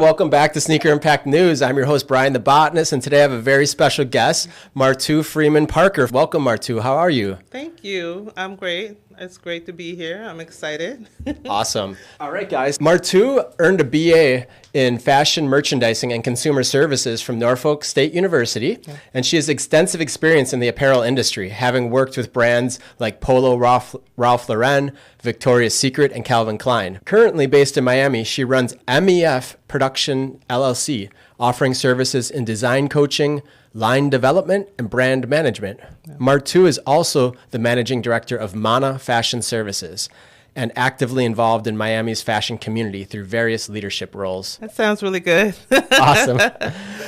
Welcome back to Sneaker Impact News. I'm your host, Bryan the Botanist, and today I have a very special guest, Martu Freeman Parker. Welcome, Martu. How are you? Thank you. I'm great. It's great to be here. I'm excited. Awesome. All right, guys. Martu earned a BA in Fashion Merchandising and Consumer Services from Norfolk State University, and she has extensive experience in the apparel industry, having worked with brands like Polo Ralph Lauren, Victoria's Secret, and Calvin Klein. Currently based in Miami, she runs MEF Production LLC, offering services in design coaching, line development, and brand management. Martu is also the managing director of Mana Fashion Services and actively involved in Miami's fashion community through various leadership roles. That sounds really good. Awesome.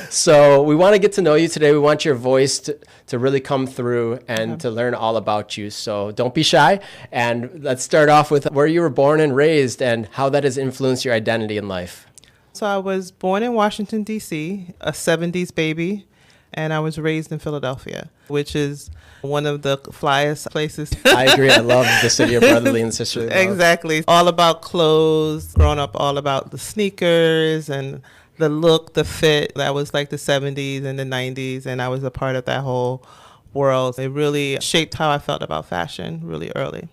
So we want to get to know you today. We want your voice to really come through and to learn all about you. So don't be shy. And let's start off with where you were born and raised and how that has influenced your identity in life. So I was born in Washington, D.C., a 70s baby, and I was raised in Philadelphia, which is one of the flyest places. I agree. I love the city of brotherly and sisterly love. Exactly. All about clothes, growing up all about the sneakers and the look, the fit. That was like the 70s and the 90s, and I was a part of that whole world. It really shaped how I felt about fashion really early.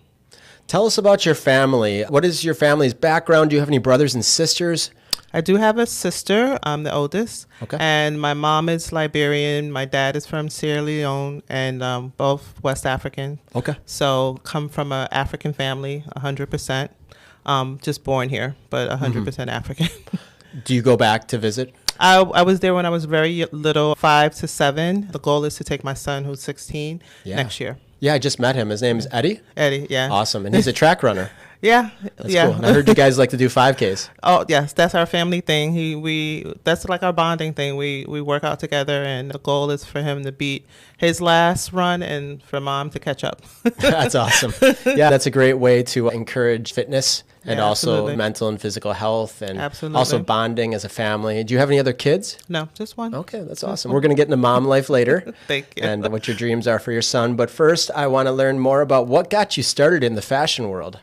Tell us about your family. What is your family's background? Do you have any brothers and sisters? I do have a sister. I'm the oldest. Okay. And my mom is Liberian. My dad is from Sierra Leone, and both West African. Okay. So come from an African family, 100%. Just born here, but 100% African. Do you go back to visit? I was there when I was very little, 5 to 7. The goal is to take my son, who's 16, next year. Yeah, I just met him. His name is Eddie. Eddie, yeah. Awesome. And he's a track runner. Yeah, That's cool. And I heard you guys like to do 5Ks. Oh yes, that's our family thing. That's like our bonding thing. We work out together, and the goal is for him to beat his last run and for mom to catch up. That's awesome. Yeah, that's a great way to encourage fitness and also absolutely. Mental and physical health, and Absolutely. also bonding as a family. Do you have any other kids? No, just one. Okay, that's awesome. We're going to get into mom life later. Thank you. And what your dreams are for your son. But first, I want to learn more about what got you started in the fashion world.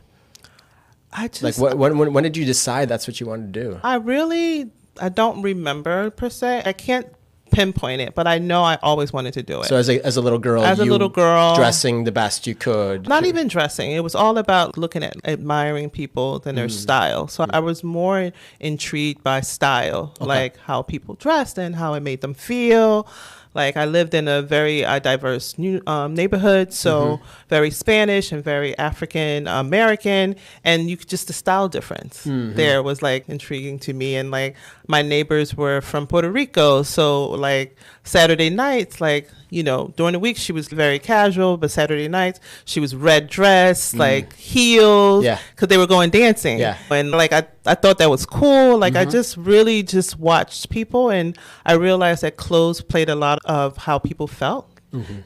When did you decide that's what you wanted to do? I don't remember per se. I can't pinpoint it, but I know I always wanted to do it. So as a little girl, dressing the best you could. Not even dressing. It was all about looking at admiring people and their style. So I was more intrigued by style, like how people dressed and how it made them feel. Like I lived in a very diverse neighborhood, so very Spanish and very African American, and you could just the style difference there was like intriguing to me. And like my neighbors were from Puerto Rico, so like Saturday nights, like during the week she was very casual, but Saturday nights she was red dress, like heels, because they were going dancing. And like I thought that was cool. Like I just really just watched people, and I realized that clothes played a lot of how people felt.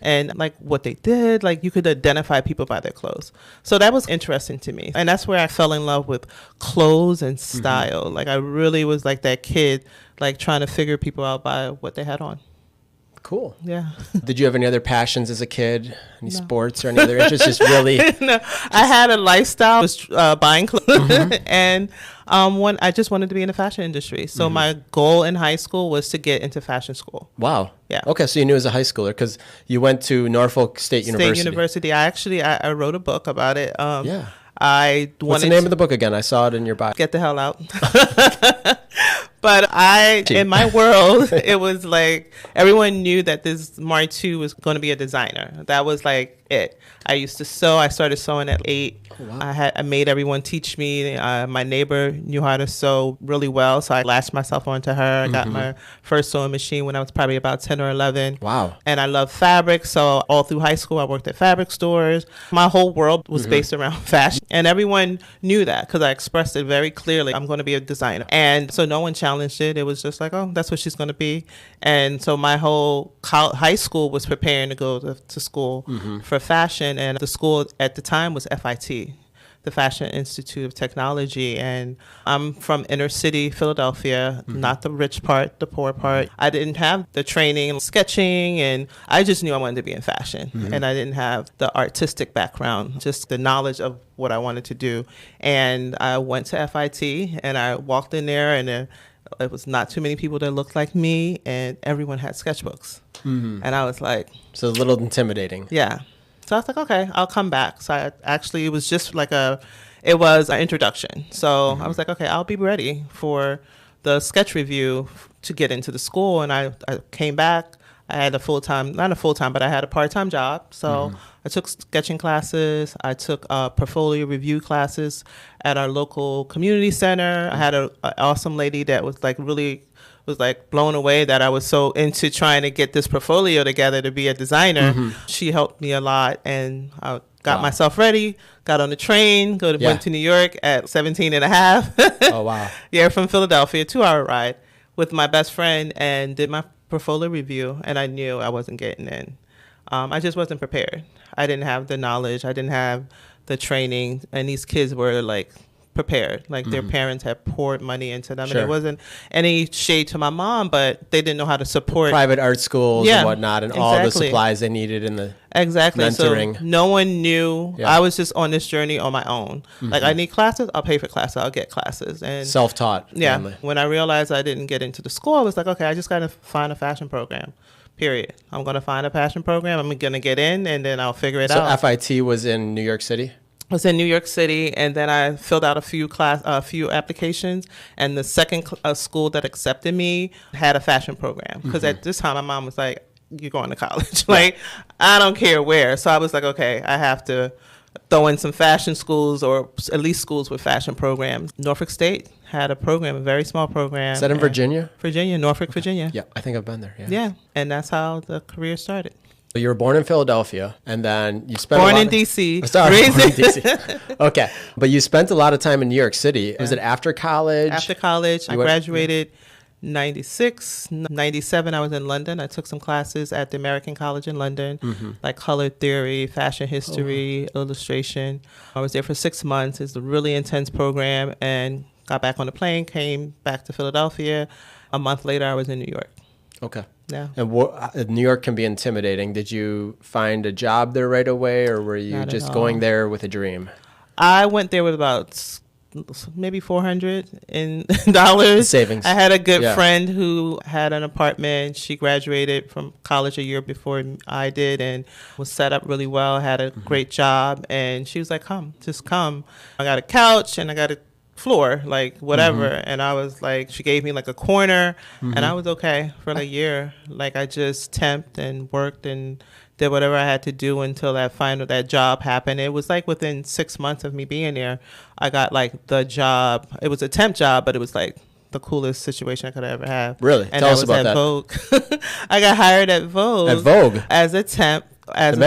And like what they did, like you could identify people by their clothes. So that was interesting to me. And that's where I fell in love with clothes and style. Like I really was like that kid, like trying to figure people out by what they had on. Cool. Yeah. Did you have any other passions as a kid? Any sports or any other interests? Just really? No. I had a lifestyle, was buying clothes, and I just wanted to be in the fashion industry. So my goal in high school was to get into fashion school. Wow. Yeah. Okay, so you knew as a high schooler because you went to Norfolk State University. I wrote a book about it. Yeah. What's the name of the book again? I saw it in your bio. Get the hell out. But in my world, it was like everyone knew that this Martu was going to be a designer. That was like it. I used to sew. I started sewing at 8. Oh, wow. I made everyone teach me. My neighbor knew how to sew really well, so I latched myself onto her. I got my first sewing machine when I was probably about 10 or 11. Wow. And I love fabric, so all through high school, I worked at fabric stores. My whole world was based around fashion, and everyone knew that because I expressed it very clearly. I'm going to be a designer. And so no one challenged it. It was just like, oh, that's what she's going to be. And so my whole high school was preparing to go to school for fashion, and the school at the time was FIT, the Fashion Institute of Technology. And I'm from inner city Philadelphia, not the rich part, the poor part. I didn't have the training, sketching, and I just knew I wanted to be in fashion. And I didn't have the artistic background, just the knowledge of what I wanted to do. And I went to FIT, and I walked in there, and It was not too many people that looked like me, and everyone had sketchbooks. And I was like, so a little intimidating. yeah. So I was like, okay, I'll come back. So it was just like it was an introduction. So I was like, okay, I'll be ready for the sketch review to get into the school. And I came back. I had not a full-time, but I had a part-time job. So I took sketching classes. I took portfolio review classes at our local community center. I had an awesome lady that was like really was like blown away that I was so into trying to get this portfolio together to be a designer. She helped me a lot, and I got myself ready, got on the train, went to New York at 17 and a half. Oh, wow. Yeah, from Philadelphia, 2-hour ride with my best friend, and did my portfolio review, and I knew I wasn't getting in. I just wasn't prepared. I didn't have the knowledge. I didn't have the training, and these kids were like prepared. Like their parents had poured money into them. Sure. And it wasn't any shade to my mom, but they didn't know how to support private art schools and whatnot, and all the supplies they needed in the mentoring. So no one knew. I was just on this journey on my own. Like, I need classes, I'll pay for classes, I'll get classes. And self-taught. Yeah. Family. When I realized I didn't get into the school, I was like, okay, I just got to find a fashion program. Period. I'm going to find a passion program. I'm going to get in, and then I'll figure it out. So FIT was in New York City? I was in New York City, and then I filled out a few applications, and the second school that accepted me had a fashion program. Because at this time, my mom was like, you're going to college. Like, I don't care where. So I was like, okay, I have to throw in some fashion schools, or at least schools with fashion programs. Norfolk State had a program, a very small program. Is that in Virginia? Virginia, Norfolk, Virginia. Yeah, I think I've been there. Yeah, and that's how the career started. So you were born in Philadelphia, and then you spent born in D.C. Born in D.C. Okay, but you spent a lot of time in New York City. Yeah. Was it after college? After college, I graduated 96, 97. I was in London. I took some classes at the American College in London, like color theory, fashion history, illustration. I was there for 6 months. It's a really intense program, and got back on the plane, came back to Philadelphia. A month later, I was in New York. Okay. Yeah. And New York can be intimidating. Did you find a job there right away, or were you just going there with a dream? I went there with about maybe $400 in dollars. Savings. I had a good friend who had an apartment. She graduated from college a year before I did, and was set up really well, had a great job. And she was like, just come. I got a couch and I got a floor, like whatever. And I was like, she gave me like a corner, and I was okay for like a year. Like, I just temped and worked and did whatever I had to do until that job happened. It was like within 6 months of me being there, I got like the job. It was a temp job, but it was like the coolest situation I could ever have. Really? And Tell us about that. Vogue. I got hired at Vogue. At Vogue? As a temp, as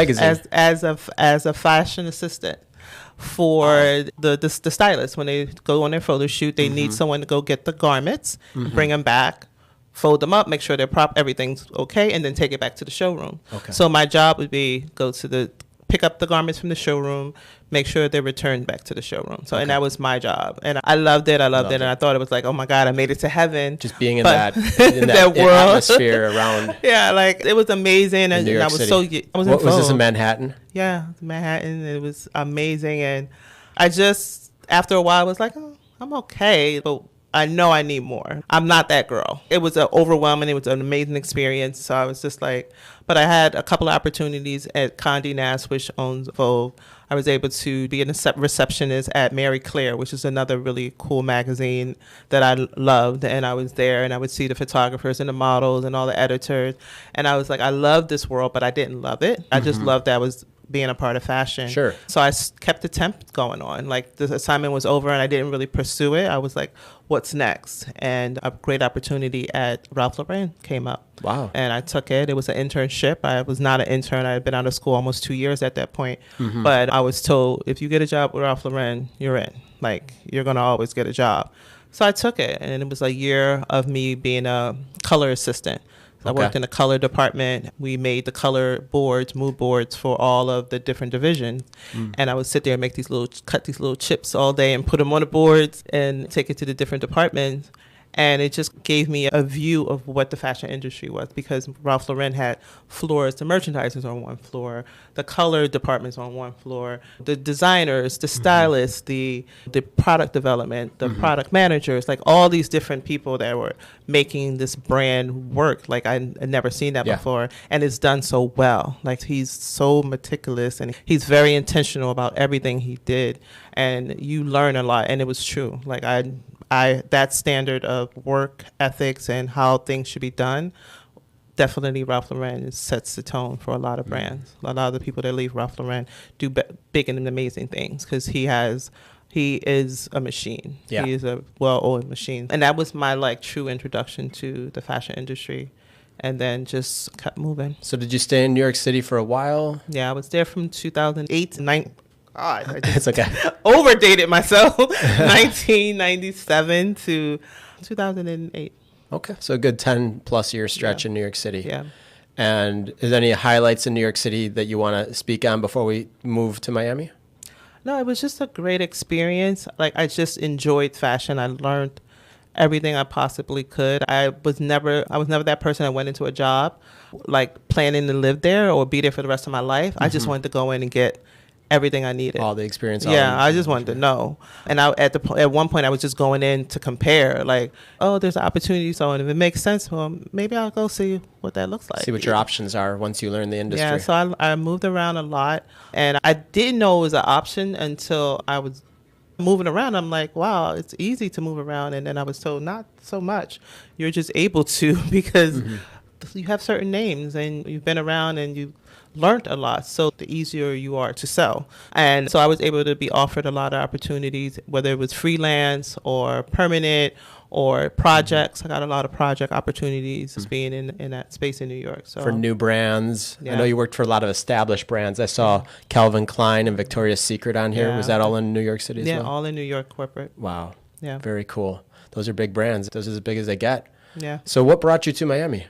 a fashion assistant for the stylists. When they go on their photo shoot, they need someone to go get the garments, bring them back, fold them up, make sure they're everything's okay, and then take it back to the showroom. Okay. So my job would be pick up the garments from the showroom, make sure they're returned back to the showroom. So, and that was my job. And I loved it. And I thought it was like, oh my God, I made it to heaven. Just being in that world. Atmosphere around. Yeah, like it was amazing. And I was City. Was this in Manhattan? Yeah, Manhattan. It was amazing. And I just, after a while, was like, oh, I'm okay. But I know I need more. I'm not that girl. It was overwhelming. It was an amazing experience. So I was just like, but I had a couple of opportunities at Condé Nast, which owns Vogue. I was able to be a receptionist at Marie Claire, which is another really cool magazine that I loved. And I was there, and I would see the photographers and the models and all the editors. And I was like, I love this world, but I didn't love it. I just loved that I was being a part of fashion. Sure. So I kept the temp going on. Like, the assignment was over and I didn't really pursue it. I was like, what's next? And a great opportunity at Ralph Lauren came up. Wow. And I took it. It was an internship. I was not an intern. I had been out of school almost 2 years at that point. But I was told, if you get a job with Ralph Lauren, you're in. Like, you're going to always get a job. So I took it. And it was a year of me being a color assistant. I worked in the color department. We made the color boards, mood boards for all of the different divisions. And I would sit there and cut these little chips all day and put them on the boards and take it to the different departments. And it just gave me a view of what the fashion industry was, because Ralph Lauren had floors. The merchandisers on one floor, the color departments on one floor, the designers, the stylists, the product development, the product managers, like all these different people that were making this brand work. Like I'd never seen that before. And it's done so well. Like he's so meticulous and he's very intentional about everything he did. And you learn a lot. And it was true. Like I that standard of work ethics and how things should be done, definitely Ralph Lauren sets the tone for a lot of brands. A lot of the people that leave Ralph Lauren do big and amazing things because he is a machine. Yeah. He is a well-oiled machine. And that was my like true introduction to the fashion industry, and then just kept moving. So did you stay in New York City for a while? Yeah, I was there from 2008 to 9. God, I just It's okay. overdated myself. 1997 to 2008. Okay. So a good 10 plus year stretch in New York City. Yeah. And is there any highlights in New York City that you want to speak on before we move to Miami? No, it was just a great experience. Like I just enjoyed fashion. I learned everything I possibly could. I was never that person that went into a job like planning to live there or be there for the rest of my life. I just wanted to go in and get everything I needed. All the experience. I just wanted to know. And at one point I was just going in to compare, like, oh, there's an opportunity. So if it makes sense, well, maybe I'll go see what that looks like. See what your options are once you learn the industry. Yeah, so I moved around a lot, and I didn't know it was an option until I was moving around. I'm like, wow, it's easy to move around. And then I was told not so much. You're just able to because you have certain names and you've been around and you've learned a lot, so the easier you are to sell. And so I was able to be offered a lot of opportunities, whether it was freelance or permanent or projects. I got a lot of project opportunities being in that space in New York. So for new brands. Yeah. I know you worked for a lot of established brands. I saw Calvin Klein and Victoria's Secret on here. Yeah. Was that all in New York City as well? Yeah, all in New York corporate. Wow. Yeah. Very cool. Those are big brands. Those are as big as they get. Yeah. So what brought you to Miami?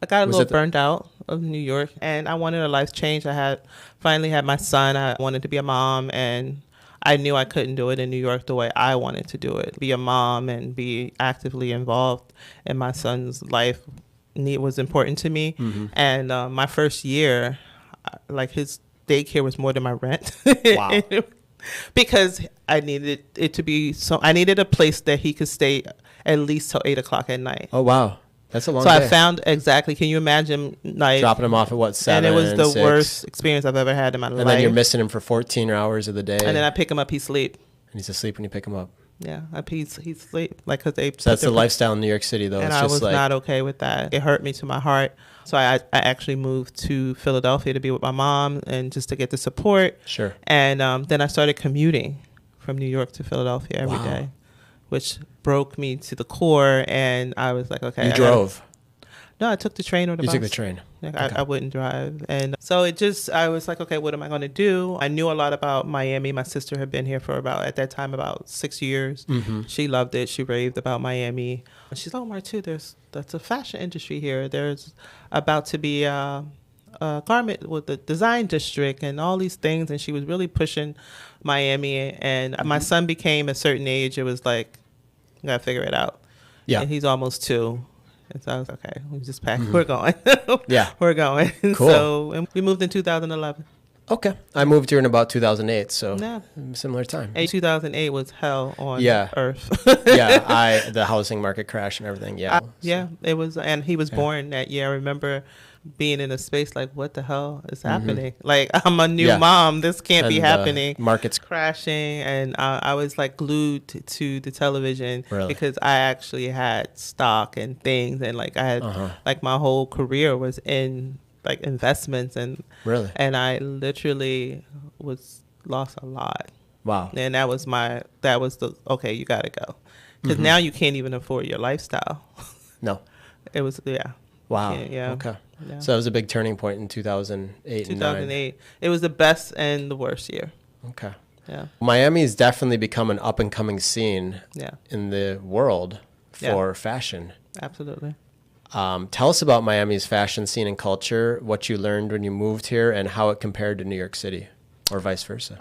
I got a Was little it the- burned out of New York, and I wanted a life change. I finally had my son. I wanted to be a mom, and I knew I couldn't do it in New York the way I wanted to do it. Be a mom and be actively involved in my son's life was important to me. And my first year, like his daycare was more than my rent. Wow. Because I needed it to be I needed a place that he could stay at least till 8 o'clock at night. Oh, wow. That's a long So day. I found exactly. Can you imagine, like Dropping him off at what, 7, and it was the 6? worst experience I've ever had in my life. And then you're missing him for 14 hours of the day. And then I pick him up, he sleep. And he's asleep when you pick him up. Yeah, he sleep like because they. So that's the lifestyle in New York City, though. And It's I just was like, not okay with that. It hurt me to my heart. So I actually moved to Philadelphia to be with my mom and just to get the support. Sure. And then I started commuting from New York to Philadelphia every day, which broke me to the core. And I was like, okay. You drove. No, I took the train or the bus. You took the train. Like, Okay. I wouldn't drive. And so I was like, okay, what am I going to do? I knew a lot about Miami. My sister had been here for at that time, about 6 years. She loved it. She raved about Miami. She's like, oh, Martu, that's a fashion industry here. There's about to be a garment with the design district and all these things. And she was really pushing Miami. And my son became a certain age. It was like, you got to figure it out. Yeah. And he's almost 2. And so I was okay. We just packed. We're going. Yeah. We're going. Cool. So and we moved in 2011. Okay. I moved here in about 2008, so Yeah. similar time. 2008 was hell on earth. Yeah, the housing market crash and everything. Yeah. Yeah, it was. And he was born that year. I remember being in a space like, what the hell is happening? Like, I'm a new mom. This can't be happening. Market's crashing. And I was like glued to the television because I actually had stock and things. And like I had like my whole career was in like investments and I literally lost a lot. Wow. And that was the okay, you gotta go. Because now you can't even afford your lifestyle. No. It was Wow. Yeah. Okay. Yeah. So that was a big turning point in 2008 and 2008. It was the best and the worst year. Okay. Yeah. Miami's definitely become an up and coming scene Yeah. in the world for fashion. Absolutely. Tell us about Miami's fashion scene and culture, what you learned when you moved here, and how it compared to New York City, or vice versa.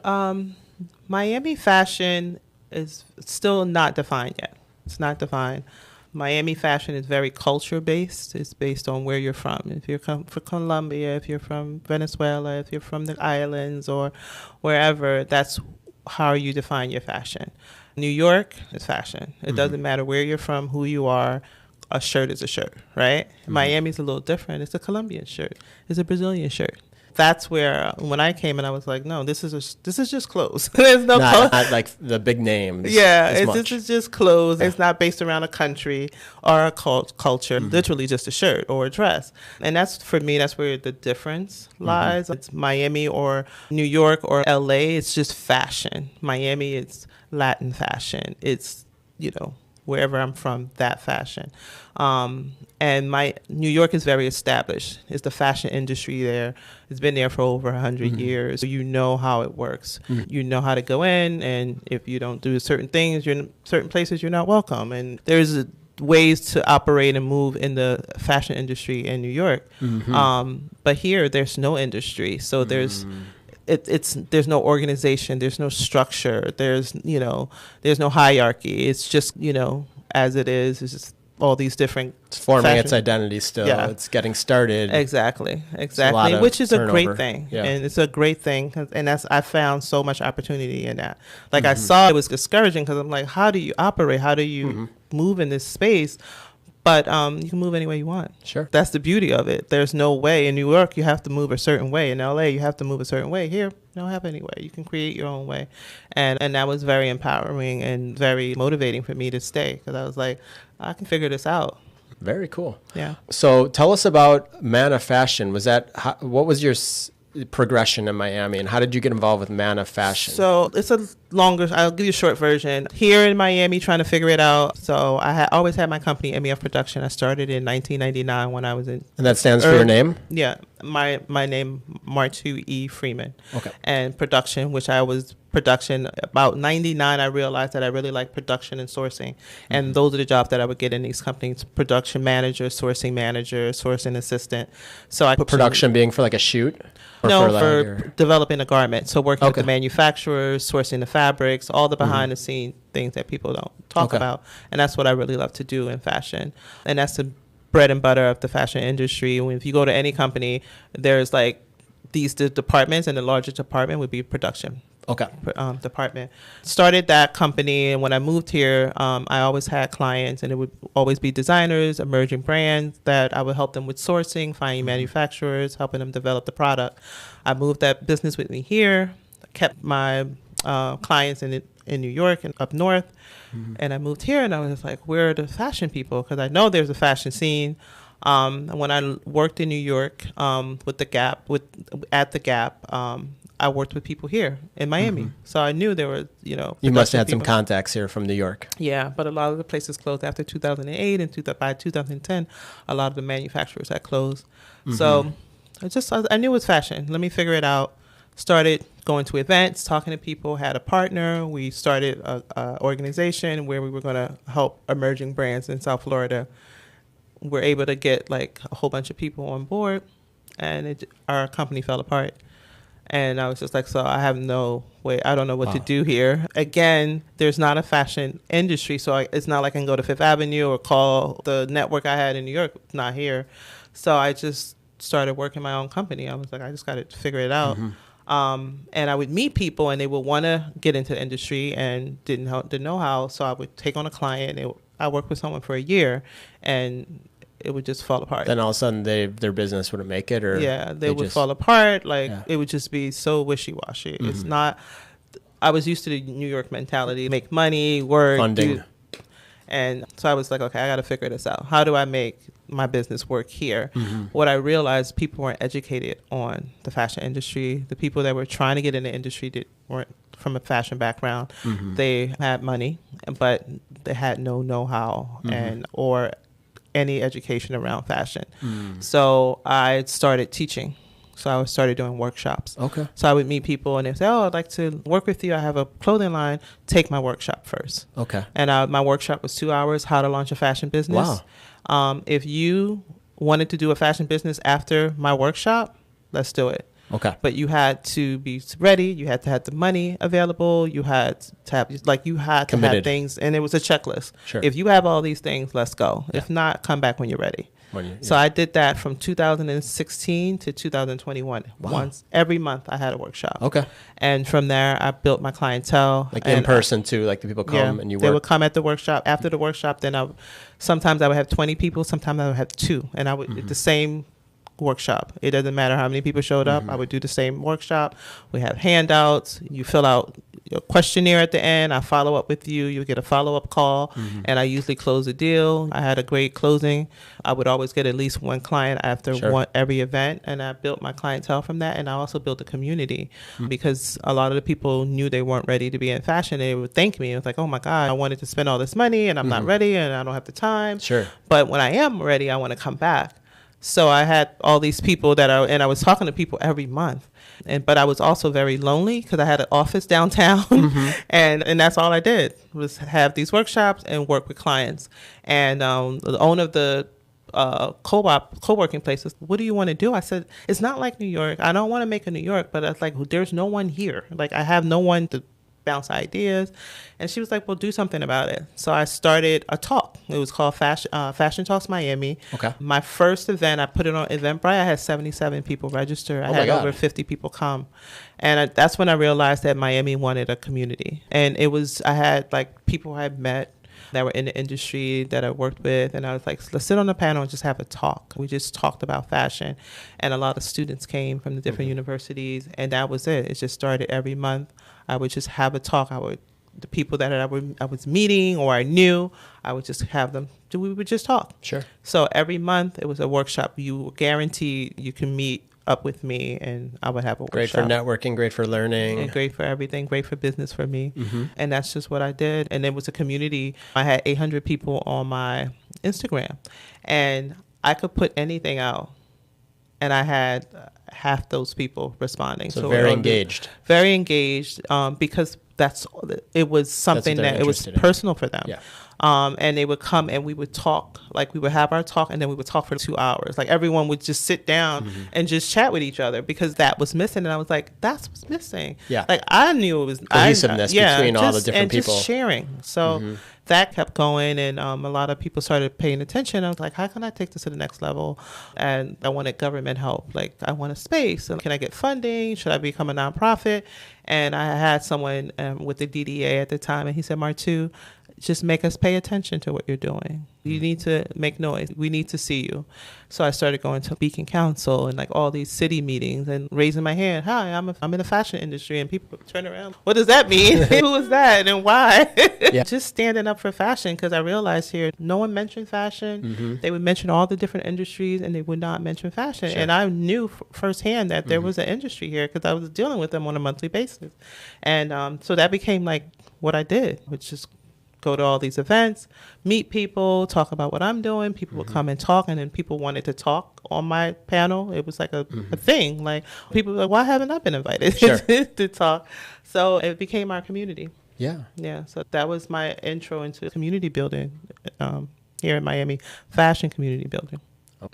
Miami fashion is still not defined yet. It's not defined. Miami fashion is very culture based. It's based on where you're from. If you're from Colombia, if you're from Venezuela, if you're from the islands or wherever, that's how you define your fashion. New York is fashion. It doesn't matter where you're from, who you are. A shirt is a shirt, right? Miami's a little different. It's a Colombian shirt. It's a Brazilian shirt. That's where when I came in, I was like, no, this is just clothes. There's no clothes. Not like the big names. Yeah, this is just clothes. It's not based around a country or a culture. Literally just a shirt or a dress. And that's, for me, that's where the difference lies. It's Miami or New York or LA. It's just fashion. Miami, it's Latin fashion. It's, wherever I'm from, that fashion. And New York is very established. It's the fashion industry there. It's been there for over 100 years. So you know how it works. You know how to go in, and if you don't do certain things, you're in certain places, you're not welcome. And there's ways to operate and move in the fashion industry in New York. But here, there's no industry. So there's no organization, there's no structure, there's no hierarchy. It's just, as it is, it's just all these different it's forming its identity still. Yeah. It's getting started. Exactly. Which is turnover. A great thing. Yeah. And it's a great thing. And I found so much opportunity in that. Like I saw it was discouraging because I'm like, how do you operate? How do you move in this space? But you can move any way you want. Sure. That's the beauty of it. There's no way. In New York, you have to move a certain way. In LA, you have to move a certain way. Here, you don't have any way. You can create your own way. And that was very empowering and very motivating for me to stay because I was like, I can figure this out. Very cool. Yeah. So tell us about Mana Fashion. What was your progression in Miami, and how did you get involved with Mana Fashion? So it's I'll give you a short version. Here in Miami, trying to figure it out. So I always had my company, MEF Production. I started in 1999 when I was in. And that stands for your name? Yeah. My name, Martu Freeman. Okay. And production, which I was production. About 99, I realized that I really like production and sourcing. And those are the jobs that I would get in these companies. Production manager, sourcing assistant. So I production being for like a shoot? No, for developing a garment. So working with the manufacturers, sourcing the fabrics, all the behind the scene things that people don't talk about. And that's what I really love to do in fashion. And that's the bread and butter of the fashion industry. If you go to any company, there's like these departments, and the largest department would be production. Department. Started that company, and when I moved here, I always had clients, and it would always be designers, emerging brands that I would help them with sourcing, finding manufacturers, helping them develop the product. I moved that business with me here, kept my clients in New York and up north, and I moved here, and I was like, where are the fashion people? Because I know there's a fashion scene. When I worked in New York at the Gap, I worked with people here in Miami. So I knew there were, You must have had some contacts here from New York. Yeah, but a lot of the places closed after 2008, and by 2010, a lot of the manufacturers had closed. So I knew it was fashion. Let me figure it out. Started going to events, talking to people, had a partner. We started a organization where we were going to help emerging brands in South Florida. We're able to get like a whole bunch of people on board, and our company fell apart. And I was just like, so I have no way. I don't know what to do here. Again, there's not a fashion industry, so it's not like I can go to Fifth Avenue or call the network I had in New York. It's not here. So I just started working my own company. I was like, I just got to figure it out. And I would meet people, and they would want to get into the industry and didn't know how. So I would take on a client. I worked with someone for a year, and it would just fall apart. Then all of a sudden their business wouldn't make it, or they would fall apart. It would just be so wishy-washy. It's not. I was used to the New York mentality: make money, work, funding. And so I was like, okay, I got to figure this out. How do I make my business work here? What I realized, people weren't educated on the fashion industry. The people that were trying to get in the industry weren't from a fashion background. They had money, but they had no know-how or any education around fashion. So I started teaching. So I started doing workshops. Okay. So I would meet people, and they'd say, oh, I'd like to work with you. I have a clothing line. Take my workshop first. Okay. And my workshop was 2 hours, how to launch a fashion business. Wow. If you wanted to do a fashion business after my workshop, let's do it. Okay. But you had to be ready. You had to have the money available. You had to have, you had to Committed. have things. And it was a checklist. Sure. If you have all these things, let's go. Yeah. If not, come back when you're ready. So I did that from 2016 to 2021. Wow. Once every month I had a workshop. Okay. And from there I built my clientele. Like in person too, like the people come and you work. They would come at the workshop. After the workshop, then sometimes I would have 20 people, sometimes I would have 2. And I would the same workshop. It doesn't matter how many people showed up. I would do the same workshop. We have handouts. You fill out a questionnaire at the end. I follow up with you. You get a follow-up call, and I usually close a deal. I had a great closing. I would always get at least one client after every event, and I built my clientele from that. And I also built a community because a lot of the people knew they weren't ready to be in fashion. They would thank me. It was like, oh my God, I wanted to spend all this money, and I'm not ready, and I don't have the time. Sure. But when I am ready, I want to come back. So I had all these people and I was talking to people every month, but I was also very lonely because I had an office downtown, and that's all I did was have these workshops and work with clients. And the owner of the co-working places, what do you want to do? I said, it's not like New York. I don't want to make a New York, but it's like, there's no one here. Like, I have no one to bounce ideas. And she was like, well, do something about it. So I started a talk. It was called Fashion Talks Miami. Okay. My first event, I put it on Eventbrite. I had 77 people register. I had over 50 people come. And that's when I realized that Miami wanted a community. And I had like people I had met that were in the industry that I worked with. And I was like, let's sit on the panel and just have a talk. We just talked about fashion. And a lot of students came from the different universities. And that was it. It just started every month. I would just have a talk. The people that I was meeting or I knew, I would just have them. We would just talk. Sure. So every month it was a workshop. You were guaranteed you can meet up with me, and I would have a workshop. Great for networking, great for learning. And great for everything, great for business for me. And that's just what I did. And it was a community. I had 800 people on my Instagram, and I could put anything out, and I had half those people responding. So very engaged. Very engaged, because it was something that it was personal for them. Yeah. And they would come and we would talk, like we would have our talk and then we would talk for 2 hours. Like everyone would just sit down and just chat with each other because that was missing. And I was like, that's what's missing. Yeah. Like I knew it was cohesiveness between all the different people. Just sharing. So that kept going, and a lot of people started paying attention. I was like, how can I take this to the next level? And I wanted government help. Like, I want a space. And can I get funding? Should I become a nonprofit? And I had someone with the DDA at the time, and he said, Martu, just make us pay attention to what you're doing. You need to make noise. We need to see you. So I started going to Beacon Council and like all these city meetings and raising my hand. Hi, I'm in the fashion industry. And people turn around. What does that mean? Who is that and why? Yeah. Just standing up for fashion, because I realized here no one mentioned fashion. They would mention all the different industries and they would not mention fashion. Sure. And I knew firsthand that there was an industry here because I was dealing with them on a monthly basis. And so that became like what I did, which is go to all these events, meet people, talk about what I'm doing. People would come and talk, and then people wanted to talk on my panel. It was like a thing. Like people were like, why haven't I been invited to talk? So it became our community. Yeah. Yeah. So that was my intro into community building here in Miami, fashion community building.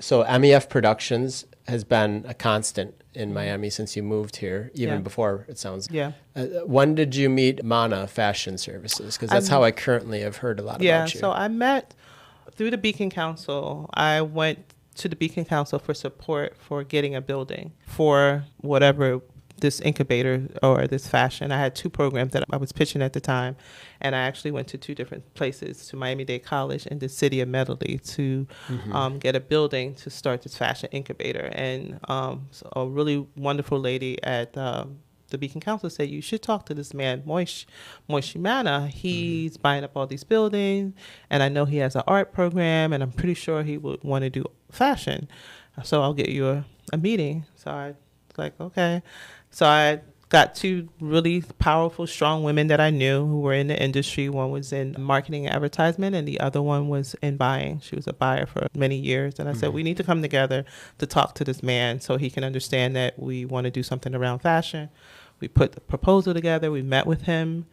So MEF Productions has been a constant in Miami since you moved here, even before, it sounds. Yeah. When did you meet Mana Fashion Services? Because that's how I currently have heard a lot about you. Yeah, so I met through the Beacon Council. I went to the Beacon Council for support for getting a building for whatever this incubator or this fashion. I had 2 programs that I was pitching at the time, and I actually went to 2 different places, to Miami-Dade College and the city of Medley, to get a building to start this fashion incubator. And so a really wonderful lady at the Beacon Council said, you should talk to this man, Moish Mana. He's buying up all these buildings, and I know he has an art program, and I'm pretty sure he would want to do fashion. So I'll get you a meeting. So I was like, okay. So I got 2 really powerful, strong women that I knew who were in the industry. One was in marketing and advertisement, and the other one was in buying. She was a buyer for many years. And I said, we need to come together to talk to this man so he can understand that we want to do something around fashion. We put the proposal together. We met with him.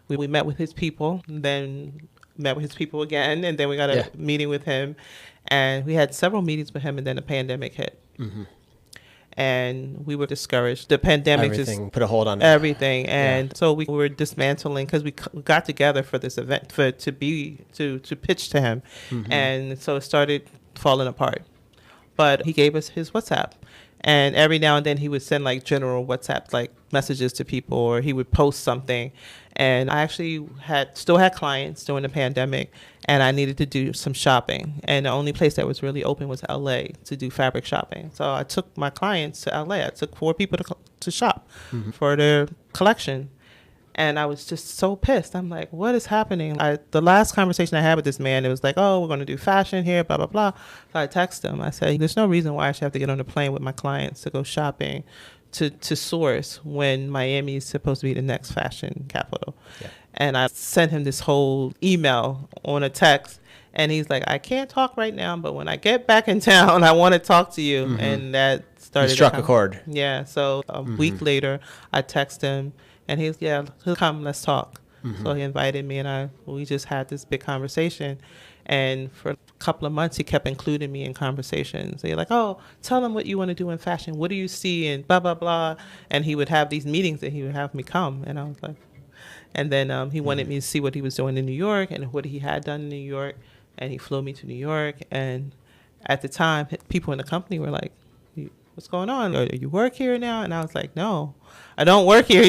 We met with his people, then met with his people again, and then we got a meeting with him. And we had several meetings with him, and then the pandemic hit. and we were discouraged. The pandemic Everything just put a hold on it. everything, and so we were dismantling because we got together for this event to pitch to him, and so it started falling apart. But he gave us his WhatsApp, and every now and then he would send like general WhatsApp like messages to people, or he would post something. And I actually still had clients during the pandemic, and I needed to do some shopping. And the only place that was really open was LA to do fabric shopping. So I took my clients to LA. I took 4 people to shop for their collection. And I was just so pissed. I'm like, what is happening? The last conversation I had with this man, it was like, oh, we're going to do fashion here, blah, blah, blah. So I texted him. I said, there's no reason why I should have to get on a plane with my clients to go shopping to source when Miami is supposed to be the next fashion capital. Yeah. And I sent him this whole email on a text. And he's like, I can't talk right now, but when I get back in town, I want to talk to you. And that started. You struck a chord. Yeah. So a week later, I text him. And he'll come, let's talk. So he invited me, and we just had this big conversation. And for a couple of months, he kept including me in conversations. He's like, oh, tell him what you want to do in fashion. What do you see? And blah, blah, blah. And he would have these meetings, and he would have me come. And I was like, and then he wanted me to see what he was doing in New York and what he had done in New York. And he flew me to New York. And at the time, people in the company were like, what's going on? Do you work here now? And I was like, no, I don't work here.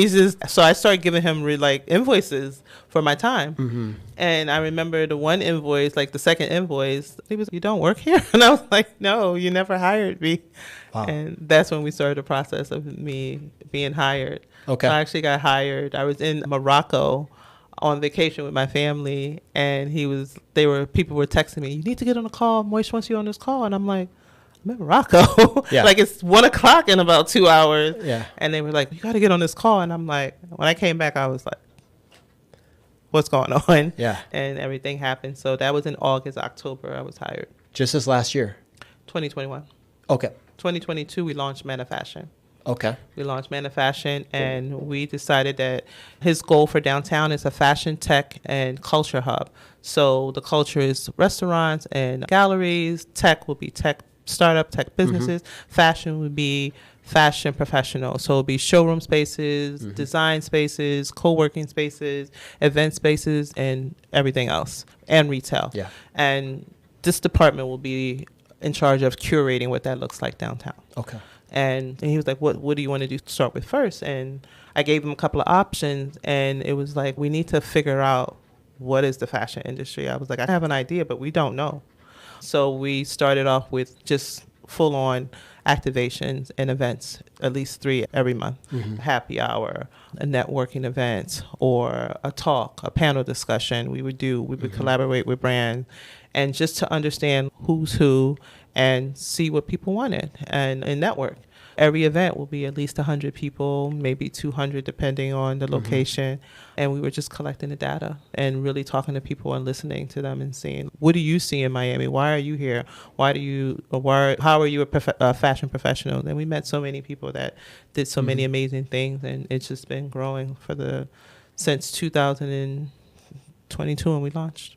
So I started giving him invoices for my time. And I remember the one invoice, like the second invoice, he was, you don't work here? And I was like, no, you never hired me. Wow. And that's when we started the process of me being hired. Okay. So I actually got hired. I was in Morocco on vacation with my family, and people were texting me, you need to get on a call. Moish wants you on this call. And I'm like, I'm in Morocco. Yeah. Like it's 1:00 in about 2 hours. Yeah. And they were like, you got to get on this call. And I'm like, when I came back, I was like, what's going on? Yeah. And everything happened. So that was in August, October, I was hired. Just this last year? 2021. Okay. 2022, we launched Man of Fashion. Okay. We launched Man of Fashion, and we decided that his goal for downtown is a fashion, tech, and culture hub. So the culture is restaurants and galleries. Tech will be tech startup, tech businesses. Fashion would be fashion professionals. So it'll be showroom spaces, design spaces, co-working spaces, event spaces, and everything else, and retail. Yeah. And this department will be in charge of curating what that looks like downtown. Okay. And he was like, what do you want to do to start with first? And I gave him a couple of options, and it was like, we need to figure out what is the fashion industry. I was like, I have an idea, but we don't know. So we started off with just full-on activations and events, at least 3 every month. Happy hour, a networking event, or a talk, a panel discussion we would collaborate with brands, and just to understand who's who and see what people wanted and network. Every event will be at least 100 people, maybe 200, depending on the location. And we were just collecting the data and really talking to people and listening to them and seeing, what do you see in Miami? Why are you here? How are you a fashion professional? And we met so many people that did so many amazing things, and it's just been growing since 2022 when we launched.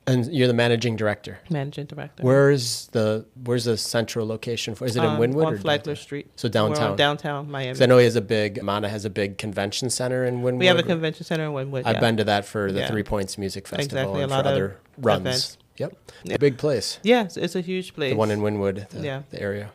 And you're the managing director. Managing director. Where's the central location for? Is it in Wynwood on or Flagler Street? So downtown. We're on downtown Miami. Because I know Mana has a big convention center in Wynwood. We have a convention center in Wynwood. I've been to that for the 3 Points Music Festival and for other runs. Events. Yep. A big place. Yeah, it's a huge place. The one in Wynwood, the area.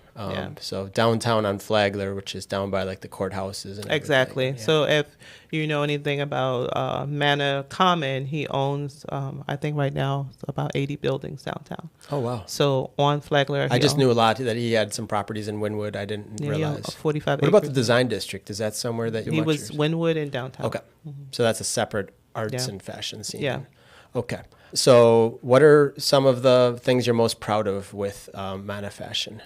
So downtown on Flagler, which is down by like the courthouses and exactly. Yeah. So if you know anything about Manor Common, he owns, I think right now, about 80 buildings downtown. Oh, wow. So on Flagler. I just knew a lot that he had some properties in Wynwood. I didn't realize. 45 acres. What about the design district? Is that somewhere that you He was Wynwood and downtown. Okay. So that's a separate arts and fashion scene. Yeah. Okay. So what are some of the things you're most proud of with Man of Fashion?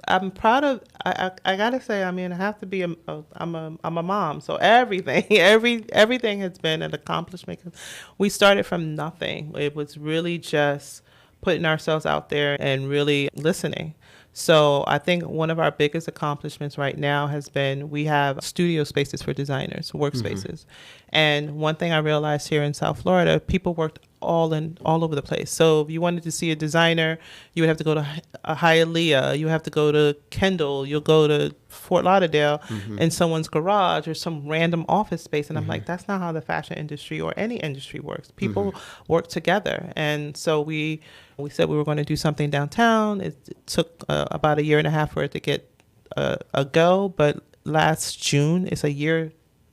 I'm proud of, I gotta say, I mean, I have to be, I'm a mom. So everything has been an accomplishment. We started from nothing. It was really just putting ourselves out there and really listening. So I think one of our biggest accomplishments right now has been we have studio spaces for designers, workspaces. And one thing I realized here in South Florida, people worked all over the place. So if you wanted to see a designer, you would have to go to Hialeah, you have to go to Kendall, you'll go to Fort Lauderdale in someone's garage or some random office space. And I'm like, that's not how the fashion industry or any industry works. People work together. And so we said we were going to do something downtown. It took about 1.5 years for it to get a go, but last June, it's a year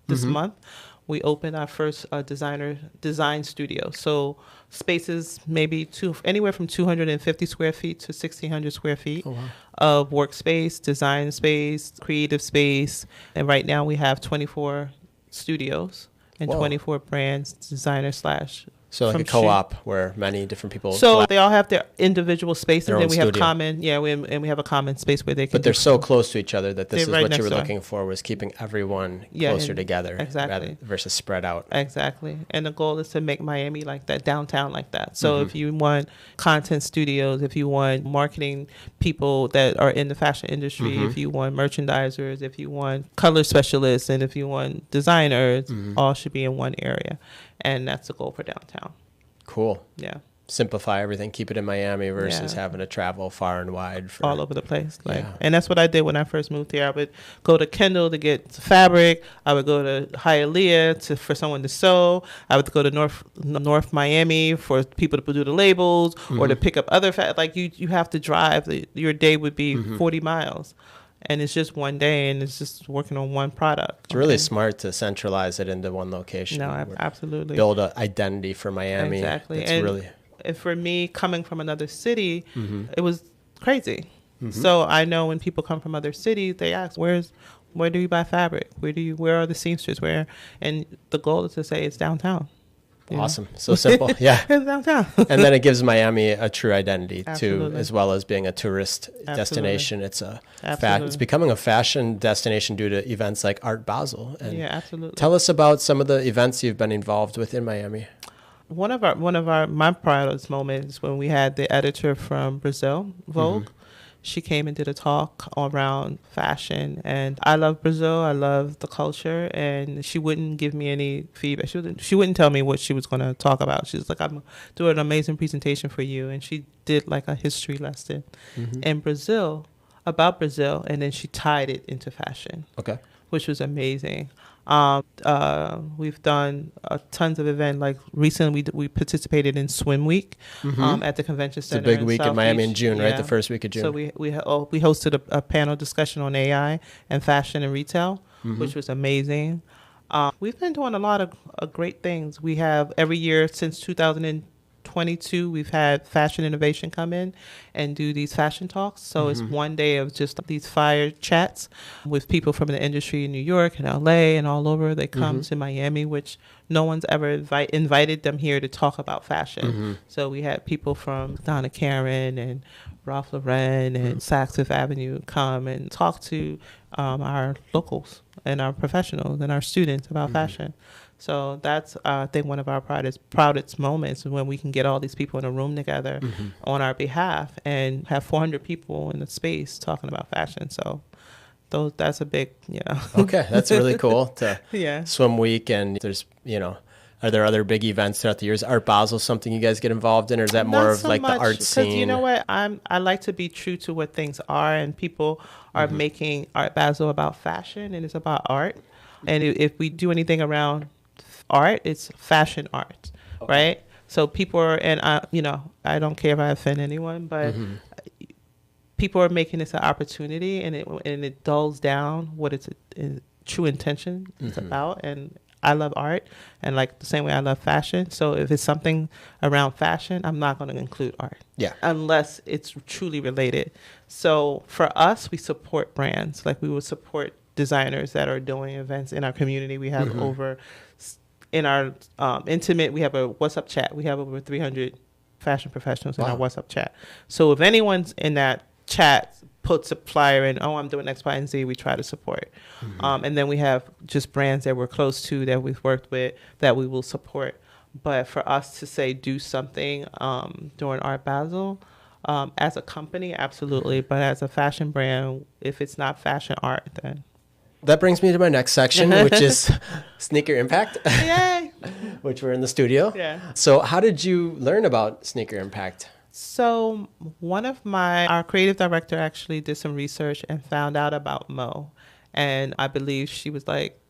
this month, we opened our first design studio. So spaces maybe anywhere from 250 square feet to 1,600 square feet of workspace, design space, creative space. And right now we have 24 studios and 24 brands, designer slash. So like a co-op where many different people. So they all have their individual space, and then we have studio. we have a common space where they can. But they're so close to each other that this is right what you were next door. looking for, was keeping everyone closer together, versus spread out. Exactly, and the goal is to make Miami like that, downtown like that. So if you want content studios, if you want marketing people that are in the fashion industry, if you want merchandisers, if you want color specialists, and if you want designers, all should be in one area. And that's the goal for downtown. Cool. Yeah. Simplify everything, keep it in Miami versus having to travel far and wide. All over the place. And that's what I did when I first moved here. I would go to Kendall to get fabric. I would go to Hialeah for someone to sew. I would go to North Miami for people to do the labels or to pick up other you have to drive. Your day would be 40 miles. And it's just one day, and it's just working on one product. It's really smart to centralize it into one location. No, absolutely. Build an identity for Miami. Exactly. And for me, coming from another city, it was crazy. So I know when people come from other cities, they ask, where do you buy fabric? Where are the seamsters? And the goal is to say it's downtown. Awesome. So simple. Yeah. It's downtown. And then it gives Miami a true identity Absolutely. too, as well as being a tourist destination. It's Absolutely. it's becoming a fashion destination due to events like Art Basel. And yeah, absolutely. Tell us about some of the events you've been involved with in Miami. One of my proudest moments when we had the editor from Brazil, Vogue. She came and did a talk around fashion, and I love Brazil. I love the culture, and she wouldn't give me any feedback. She wouldn't tell me what she was going to talk about. She was like, "I'm doing an amazing presentation for you," and she did like a history lesson in Brazil about Brazil, and then she tied it into fashion. Okay, which was amazing. We've done tons of events. Like recently, we participated in Swim Week at the convention center. It's a big week in Miami in June, right? The first week of June. So we hosted a panel discussion on AI and fashion and retail, which was amazing. We've been doing a lot of great things. We have every year since 2022, we've had fashion innovation come in and do these fashion talks. So it's one day of just these fire chats with people from the industry in New York and LA and all over. They come to Miami, which no one's ever invited them here to talk about fashion. So we had people from Donna Karan and Ralph Lauren and Saks Fifth Avenue come and talk to our locals and our professionals and our students about fashion. So that's, I think, one of our proudest moments when we can get all these people in a room together on our behalf and have 400 people in the space talking about fashion. So that's a big, Okay, that's really cool to Yeah. Swim Week, and there's, are there other big events throughout the years? Art Basel, something you guys get involved in, or is that more of like the art scene? Because you know what, I like to be true to what things are, and people are making Art Basel about fashion, and it's about art. And if we do anything around art, it's fashion art, right? So people are, and I don't care if I offend anyone, but people are making this an opportunity, and it dulls down what its true intention is about. And I love art, and like the same way I love fashion. So if it's something around fashion, I'm not going to include art, unless it's truly related. So for us, we support brands. Like we will support designers that are doing events in our community. We have in our intimate, we have a WhatsApp chat. We have over 300 fashion professionals in our WhatsApp chat. So if anyone's in that chat puts a flyer in, I'm doing X, Y, and Z, we try to support. And then we have just brands that we're close to, that we've worked with, that we will support. But for us to say do something during Art Basel, as a company, absolutely. But as a fashion brand, if it's not fashion art, then that brings me to my next section, which is Sneaker Impact, Yay! which we're in the studio. Yeah. So how did you learn about Sneaker Impact? So our creative director actually did some research and found out about Mo. And I believe she was like,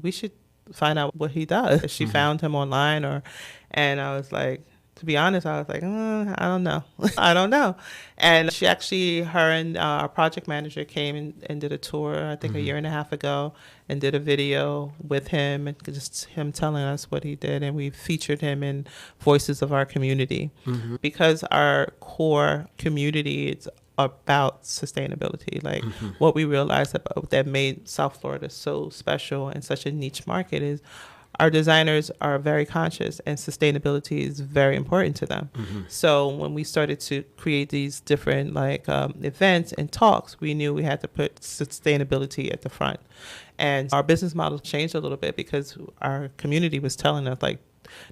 we should find out what he does. She found him online and I was like, to be honest, I was like, I don't know. I don't know. And her and our project manager came and did a tour, I think a year and a half ago, and did a video with him and just him telling us what he did. And we featured him in Voices of Our Community because our core community is about sustainability. Like what we realized about that made South Florida so special and such a niche market is our designers are very conscious and sustainability is very important to them. So when we started to create these different events and talks, we knew we had to put sustainability at the front. And our business model changed a little bit because our community was telling us, like,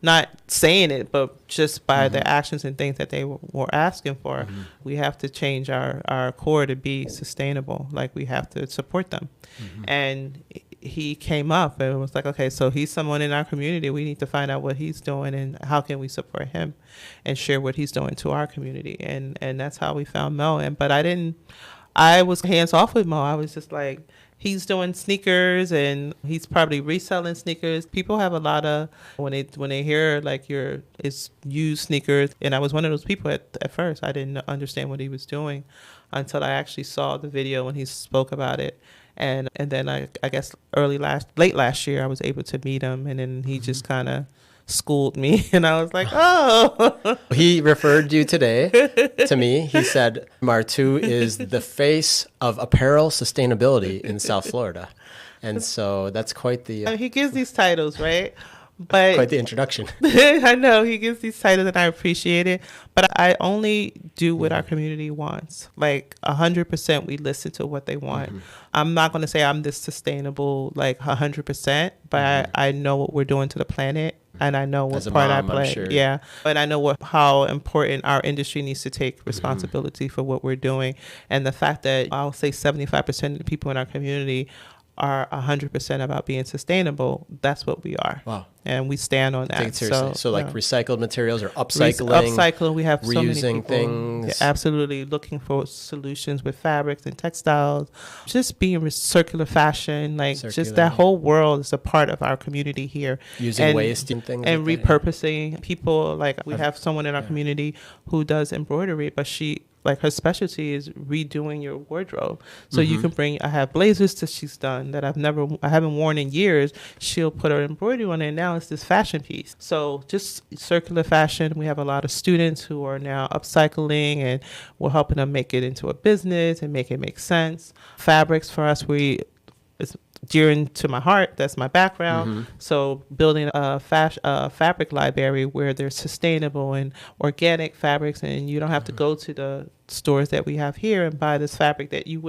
not saying it, but just by the actions and things that they were asking for, we have to change our core to be sustainable. Like, we have to support them. And he came up and was like, okay, so he's someone in our community. We need to find out what he's doing and how can we support him and share what he's doing to our community. And that's how we found Mo. I was hands off with Mo. I was just like, he's doing sneakers and he's probably reselling sneakers. People have a lot of, when they hear like it's used sneakers. And I was one of those people at first. I didn't understand what he was doing until I actually saw the video when he spoke about it. And then I guess late last year, I was able to meet him, and then he just kind of schooled me, and I was like, oh. He referred you today to me. He said, Martu is the face of apparel sustainability in South Florida. And so that's quite the... he gives these titles, right? But quite the introduction. I know he gives these titles and I appreciate it, but I only do what our community wants. Like 100% we listen to what they want. I'm not going to say I'm this sustainable like 100%, but I know what we're doing to the planet and I know what part I play. Sure. Yeah. And I know how important our industry needs to take responsibility for what we're doing. And the fact that I'll say 75% of the people in our community are 100% about being sustainable, that's what we are. Wow. And we stand on that. Take it seriously. So like recycled materials or upcycling. Upcycling, we have so many reusing people. things. Yeah, absolutely. Looking for solutions with fabrics and textiles. Just being with circular fashion. Just that whole world is a part of our community here. Using waste and things. And repurposing. People, like we have someone in our community who does embroidery, but her specialty is redoing your wardrobe. So you can I have blazers that she's done that I haven't worn in years. She'll put her embroidery on it and now it's this fashion piece. So just circular fashion. We have a lot of students who are now upcycling and we're helping them make it into a business and make it make sense. Fabrics for us, it's dear to my heart. That's my background. So building a fabric library where there's sustainable and organic fabrics, and you don't have to go to the stores that we have here and buy this fabric that you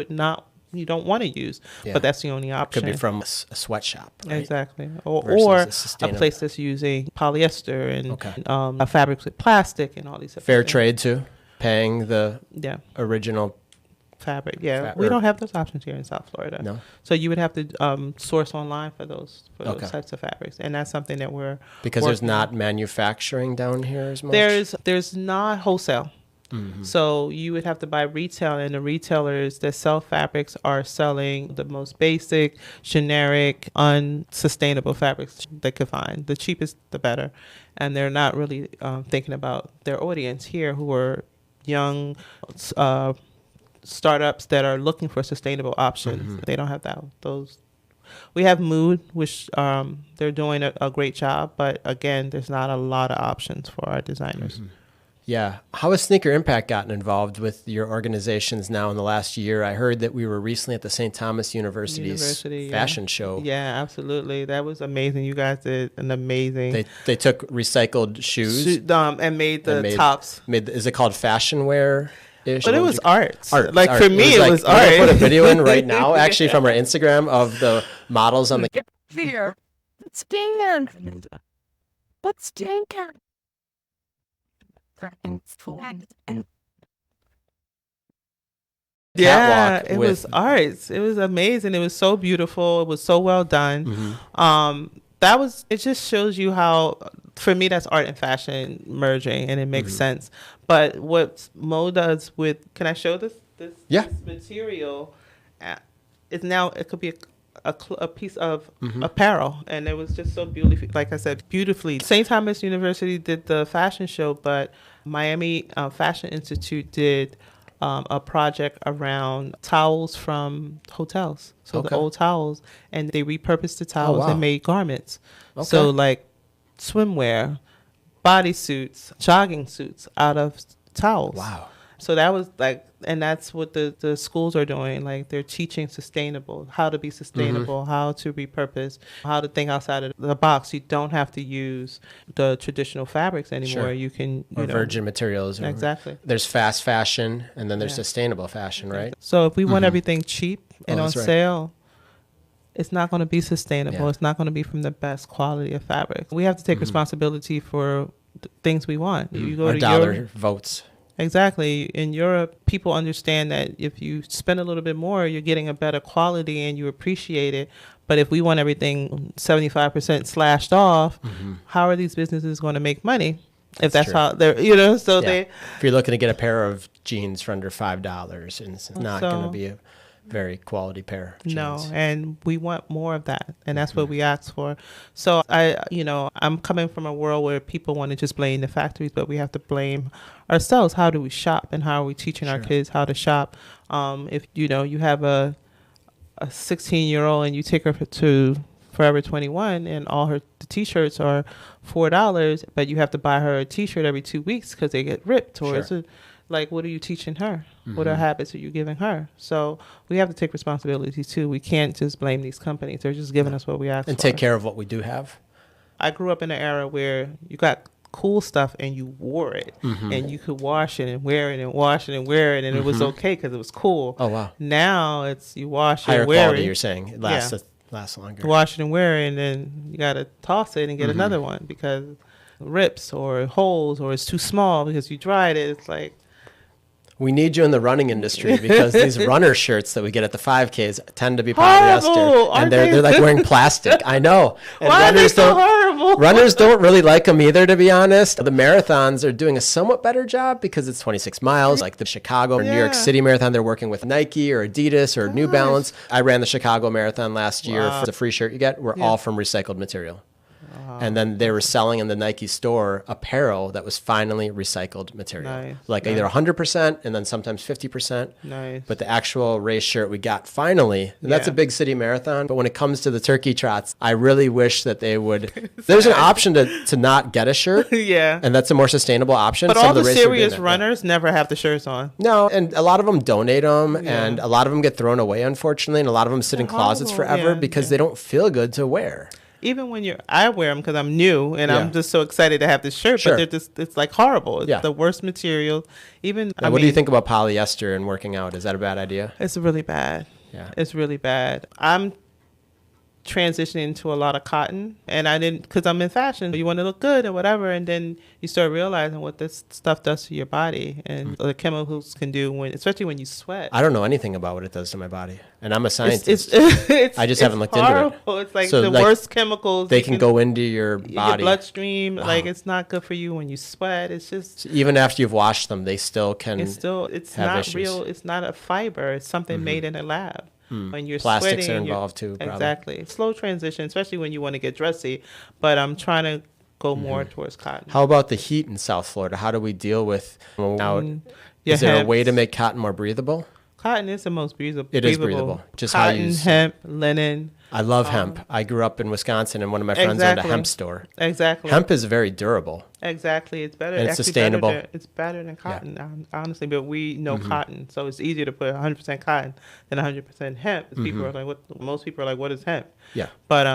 don't want to use, but that's the only option. Could be from a sweatshop, right? Exactly, or a place that's using polyester and fabrics with plastic and all these fair trade too, paying the original fabric. We don't have those options here in South Florida. No. So you would have to source online for those types of fabrics, and that's something that we're because there's not manufacturing down here as much. There's not wholesale. So you would have to buy retail, and the retailers that sell fabrics are selling the most basic, generic, unsustainable fabrics they could find. The cheapest, the better. And they're not really thinking about their audience here, who are young startups that are looking for sustainable options. They don't have those. We have Mood, which they're doing a great job, but again, there's not a lot of options for our designers. Yeah. How has Sneaker Impact gotten involved with your organizations now in the last year? I heard that we were recently at the St. Thomas University's fashion show. Yeah, absolutely. That was amazing. You guys did an amazing... They took recycled shoes and made the tops. Is it called fashion wear? But it was art. Art. Like for me, it was art. I'm going to put a video in right now, actually, from our Instagram of the models on the... Here. Let's dance. Let's dance. catwalk. it was arts. It was amazing. It was so beautiful. It was so well done. It just shows you how, for me, that's art and fashion merging, and it makes sense. But what Mo does with, can I show this material? Is now, it could be a piece of apparel, and it was just so beautifully, like I said, beautifully. St. Thomas University did the fashion show, but Miami Fashion Institute did a project around towels from hotels. So the old towels, and they repurposed the towels and made garments. So like swimwear, bodysuits, jogging suits out of towels. Wow. So that was like, and that's what the schools are doing. Like they're teaching sustainable, how to be sustainable, how to repurpose, how to think outside of the box. You don't have to use the traditional fabrics anymore. Sure. You can, virgin materials. Exactly. There's fast fashion, and then there's sustainable fashion, right? So if we want everything cheap and on that's right. sale, it's not going to be sustainable. Yeah. It's not going to be from the best quality of fabric. We have to take responsibility for the things we want. You go Our to dollar Europe. votes. Exactly. In Europe, people understand that if you spend a little bit more, you're getting a better quality and you appreciate it. But if we want everything 75% slashed off, how are these businesses going to make money? If that's true. how they're, so they. If you're looking to get a pair of jeans for under $5, and it's not going to be a very quality pair of jeans. No, and we want more of that, and that's what we ask for. So I'm coming from a world where people want to just blame the factories, but we have to blame ourselves. How do we shop, and how are we teaching our kids how to shop? If you have a 16-year-old and you take her to Forever 21 and all the t-shirts are $4, but you have to buy her a t-shirt every 2 weeks because they get ripped, or it's like, what are you teaching her? What are habits are you giving her? So we have to take responsibility too. We can't just blame these companies. They're just giving us what we asked for. And take care of what we do have. I grew up in an era where you got cool stuff and you wore it, and you could wash it and wear it and wash it and wear it, and it was okay because it was cool. Oh, wow. Now it's you wash Higher it, wear quality, it. you're saying. It lasts longer. Wash it and wear it, and then you got to toss it and get another one because rips or holes, or it's too small because you dried it. It's like, we need you in the running industry because these runner shirts that we get at the 5Ks tend to be horrible. polyester, and they're like wearing plastic. I know. And why are they so horrible? Runners don't really like them either, to be honest. The marathons are doing a somewhat better job because it's 26 miles, like the Chicago or New York City Marathon. They're working with Nike or Adidas or New Balance. I ran the Chicago Marathon last year. For the free shirt you get, we're all from recycled material. And then they were selling in the Nike store apparel that was finally recycled material. Either 100% and then sometimes 50%. Nice. But the actual race shirt we got finally, and that's a big city marathon. But when it comes to the turkey trots, I really wish that they would. There's an option to not get a shirt. And that's a more sustainable option. But all the serious runners never have the shirts on. No, and a lot of them donate them, and a lot of them get thrown away, unfortunately, and a lot of them sit in closets forever because they don't feel good to wear. Even when I wear them because I'm new and I'm just so excited to have this shirt, but they're just, it's like horrible. It's the worst material. What do you think about polyester and working out? Is that a bad idea? It's really bad. Yeah. It's really bad. I'm transitioning to a lot of cotton, and I didn't, because I'm in fashion, you want to look good or whatever, and then you start realizing what this stuff does to your body and the chemicals can do especially when you sweat. I don't know anything about what it does to my body, and I'm a scientist. I just haven't looked horrible. Into it. It's like the worst chemicals. They can go into your body, your bloodstream. Wow. Like, it's not good for you when you sweat. It's just, so even after you've washed them, they still can. It's not issues. Real. It's not a fiber. It's something made in a lab. When you're plastics sweating, are involved too. Probably. Exactly. Slow transition, especially when you want to get dressy. But I'm trying to go more towards cotton. How about the heat in South Florida? How do we deal with out? Is there a way to make cotton more breathable? Cotton is the most breathable. It is breathable. Just cotton, how you use hemp, linen. I love hemp. I grew up in Wisconsin, and one of my friends owned a hemp store. Exactly. Hemp is very durable. Exactly. It's better. And it's sustainable. It's better than cotton, honestly. But we know cotton, so it's easier to put 100% cotton than 100% hemp. People are like, most people are like, what is hemp? Yeah. But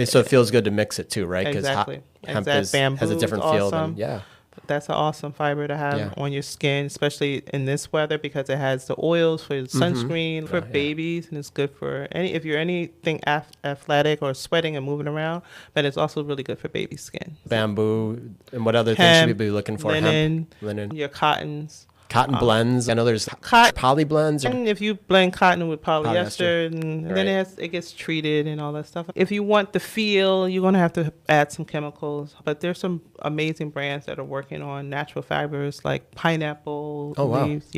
so it feels good to mix it too, right? Exactly. Hemp has a different feel than That's an awesome fiber to have on your skin, especially in this weather, because it has the oils for sunscreen for babies, and it's good for if you're anything athletic or sweating and moving around. But it's also really good for baby skin. Bamboo, and what other things should we be looking for? Linen, linen, your cottons. Cotton blends. I know there's poly blends. And if you blend cotton with polyester, and Right. then it gets treated and all that stuff. If you want the feel, you're going to have to add some chemicals. But there's some amazing brands that are working on natural fibers like pineapple leaves,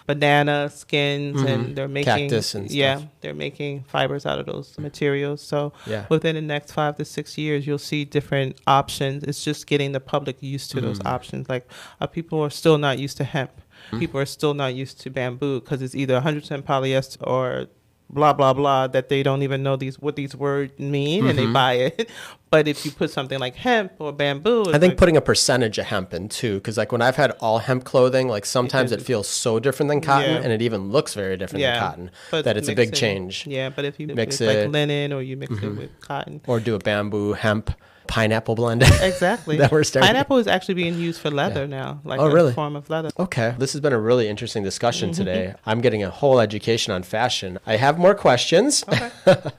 banana skins, and they're making cactus and stuff. they're making fibers out of those materials. So within the next 5 to 6 years, you'll see different options. It's just getting the public used to those options. Like people are still not used to hemp. People are still not used to bamboo because it's either 100% polyester or blah, blah, blah, that they don't even know what these words mean and they buy it. But if you put something like hemp or bamboo. I think putting a percentage of hemp in too, because like when I've had all hemp clothing, like sometimes it feels so different than cotton and it even looks very different than cotton, that it's a big change. Yeah, but if you mix it it like linen or you mix it with cotton. Or do a bamboo hemp pineapple blend. Exactly. That we're starting. Pineapple is actually being used for leather now, like really? a form of leather. Okay. This has been a really interesting discussion today. I'm getting a whole education on fashion. I have more questions. Okay.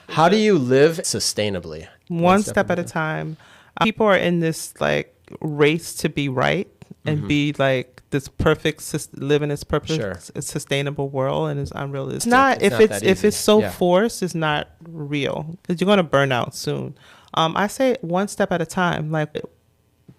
How do you live sustainably? One step at a time. People are in this like race to be right and be like this live in this perfect sustainable world, and it's unrealistic. It's not if it's so forced, it's not real because you're gonna burn out soon. I say one step at a time, like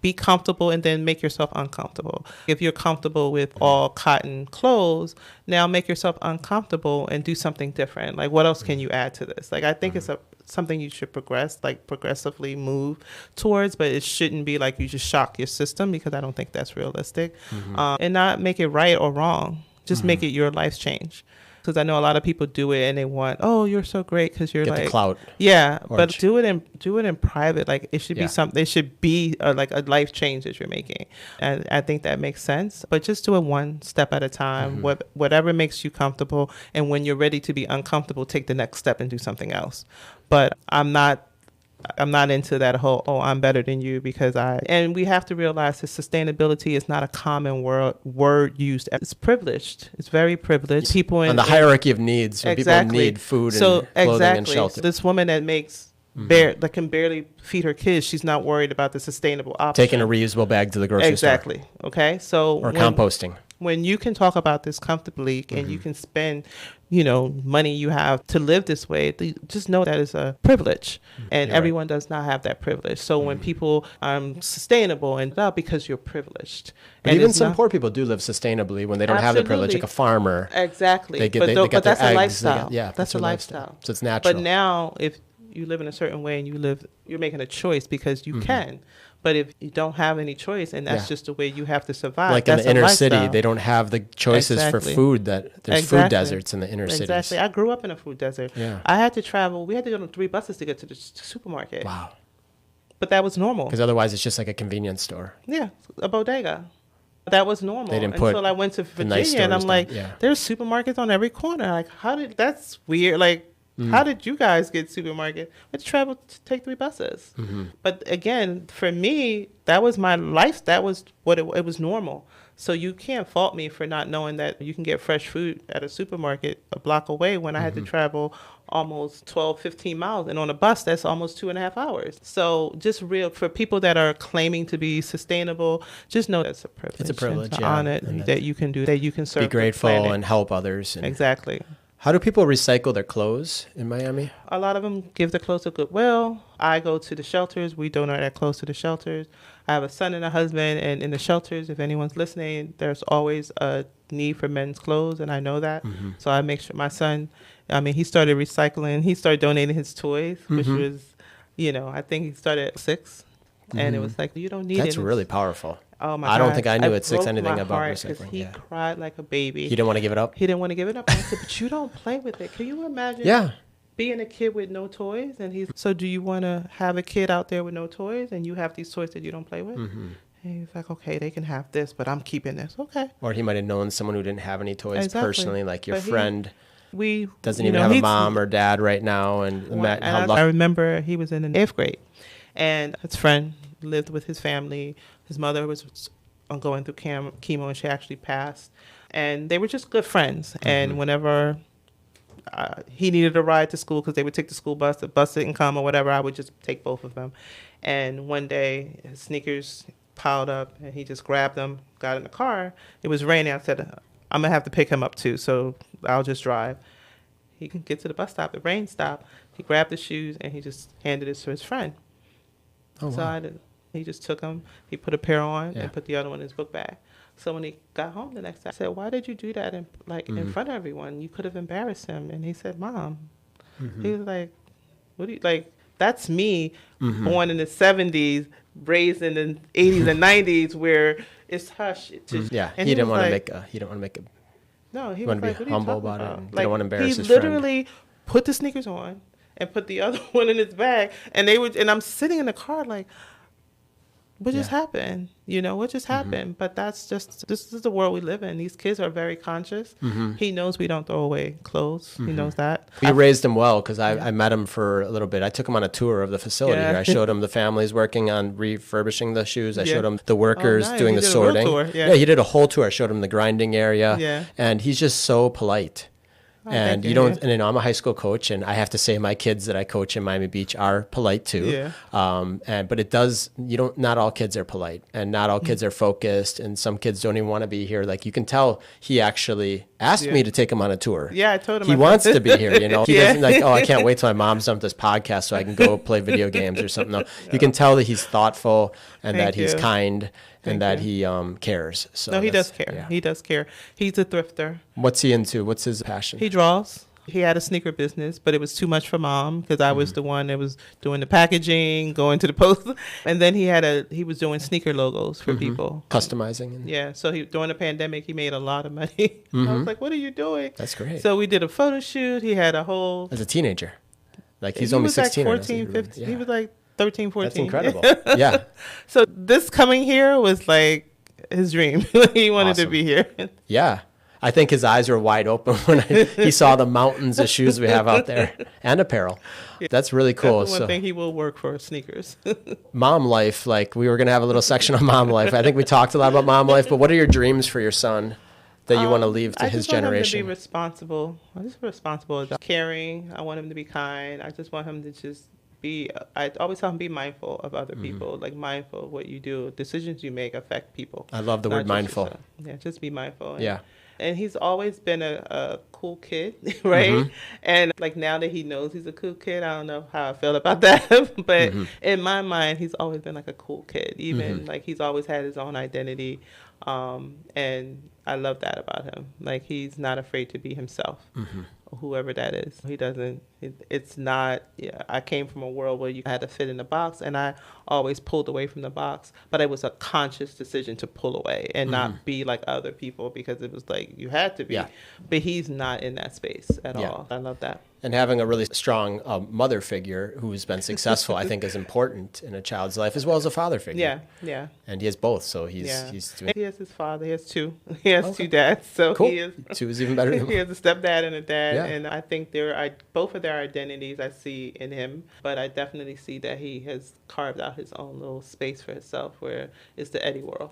be comfortable and then make yourself uncomfortable. If you're comfortable with all cotton clothes, now make yourself uncomfortable and do something different. Like what else can you add to this? Like I think it's something you should progressively move towards, but it shouldn't be like you just shock your system because I don't think that's realistic. And not make it right or wrong. Just make it your life's change. Because I know a lot of people do it and they want, oh, you're so great because you're Get like the clout. Yeah, but do it in private. Like it should be something. It should be like a life change that you're making, and I think that makes sense. But just do it one step at a time. Whatever makes you comfortable, and when you're ready to be uncomfortable, take the next step and do something else. But I'm not into that whole, oh, I'm better than you and we have to realize that sustainability is not a common word used. It's privileged. It's very privileged. People on the hierarchy of needs. When people need food and clothing and shelter. This woman that makes that can barely feed her kids, she's not worried about the sustainable option. Taking a reusable bag to the grocery store. Exactly. Okay. So composting. When you can talk about this comfortably and you can spend, money you have to live this way, just know that is a privilege. And everyone does not have that privilege. So when people are sustainable and not because you're privileged. But even some poor people do live sustainably when they don't have the privilege, like a farmer. Exactly. They get that's their a eggs, lifestyle. That's a lifestyle. So it's natural. But now if you live in a certain way and you're making a choice because you can. But if you don't have any choice and that's just the way you have to survive, like in the inner city, they don't have the choices for food. There's food deserts in the inner cities. Exactly. I grew up in a food desert. Yeah. I had to travel. We had to go on 3 buses to get to the supermarket. Wow. But that was normal. Because otherwise it's just like a convenience store. Yeah, a bodega. That was normal. They didn't put until I went to Virginia nice and I'm like, there's supermarkets on every corner. Like, that's weird. Like, how did you guys get supermarket? We had to travel to take 3 buses. But again, for me, that was my life. That was what it was normal. So you can't fault me for not knowing that you can get fresh food at a supermarket a block away when I had to travel almost 12, 15 miles. And on a bus, that's almost 2.5 hours. So just for people that are claiming to be sustainable, just know that's a privilege. It's a privilege, to honor it, that you can do, that you can serve. Be grateful and help others. Exactly. How do people recycle their clothes in Miami? A lot of them give the clothes to Goodwill. I go to the shelters. We donate our clothes to the shelters. I have a son and a husband, and in the shelters, if anyone's listening, there's always a need for men's clothes, and I know that. So I make sure my son, he started recycling. He started donating his toys, which was, I think he started at 6, and it was like, you don't need it. That's really powerful. Oh my God. I don't think I knew at 6 anything about recycling. He cried like a baby. He didn't want to give it up? He didn't want to give it up. I said, but you don't play with it. Can you imagine? Yeah. Being a kid with no toys, and so do you want to have a kid out there with no toys, and you have these toys that you don't play with? And he's like, okay, they can have this, but I'm keeping this. Okay. Or he might have known someone who didn't have any toys personally, like your friend doesn't even have a mom or dad right now. I remember he was in the 8th grade, and his friend lived with his family. His mother was going through chemo, and she actually passed, and they were just good friends. And whenever he needed a ride to school because they would take the school bus, the bus didn't come or whatever, I would just take both of them. And one day his sneakers piled up, and he just grabbed them, got in the car. It was raining. I said, I'm going to have to pick him up too, so I'll just drive. He can get to the bus stop. The rain stopped. He grabbed the shoes, and he just handed it to his friend. Oh, so wow. he just took them. He put a pair on and put the other one in his book bag. So when he got home the next day, I said, why did you do that in front of everyone? You could have embarrassed him. And he said, Mom. He was like, what do you, like, that's me, born in the 70s, raised in the 80s and 90s, where it's hush. Yeah, and he didn't want to make a. No, he want was to like, be humble about it. He didn't want to embarrass his friend. He literally put the sneakers on and put the other one in his bag, and I'm sitting in the car like, what just happened? You know, what just happened? But this is the world we live in. These kids are very conscious. He knows we don't throw away clothes. He knows that. We raised him well because I met him for a little bit. I took him on a tour of the facility. I showed him the families working on refurbishing the shoes. I showed him the workers doing the sorting. He did a whole tour. I showed him the grinding area. And he's just so polite. And I'm a high school coach, and I have to say my kids that I coach in Miami Beach are polite too. But not all kids are polite, and not all kids are focused, and some kids don't even want to be here. Like, you can tell he actually asked me to take him on a tour. Yeah, I told him he wants to be here. You know, he doesn't like, I can't wait till my mom's done with this podcast so I can go play video games or something. No, you can tell that he's thoughtful and that he's kind. And that he cares. So no, he does care. Yeah. He does care. He's a thrifter. What's he into? What's his passion? He draws. He had a sneaker business, but it was too much for Mom because I was the one that was doing the packaging, going to the post. And then he was doing sneaker logos for people. Customizing. So during the pandemic, he made a lot of money. I was like, what are you doing? That's great. So we did a photo shoot. He had a whole... As a teenager. Like, he's only 16. Like 14, 15. Yeah. He was like 13, 14. That's incredible. Yeah. So this coming here was like his dream. He wanted to be here. Yeah. I think his eyes were wide open when he saw the mountains of shoes we have out there and apparel. That's really cool. That's the one thing he will work for, sneakers. Mom life, like, we were going to have a little section on mom life. I think we talked a lot about mom life, but what are your dreams for your son that you want to leave to his generation? I just want him to be responsible. I'm just responsible, caring. I want him to be kind. I just want him to just I always tell him, be mindful of other people, like mindful of what you do. Decisions you make affect people. I love the word mindful. Yourself. Yeah, just be mindful. And he's always been a cool kid, right? And like, now that he knows he's a cool kid, I don't know how I feel about that. But in my mind, he's always been like a cool kid. Even like, he's always had his own identity. And I love that about him. Like, he's not afraid to be himself. Whoever that is. He doesn't, it's not, I came from a world where you had to fit in the box, and I always pulled away from the box, but it was a conscious decision to pull away and not be like other people, because it was like, you had to be. But he's not in that space at all. I love that. And having a really strong mother figure who's been successful, I think, is important in a child's life, as well as a father figure. Yeah. And he has both, so he's doing. He has his father. He has two. He has two dads. So cool. He is, two is even better than one. He has a stepdad and a dad, and I think both of their identities I see in him. But I definitely see that he has carved out his own little space for himself, where it's the Eddie world.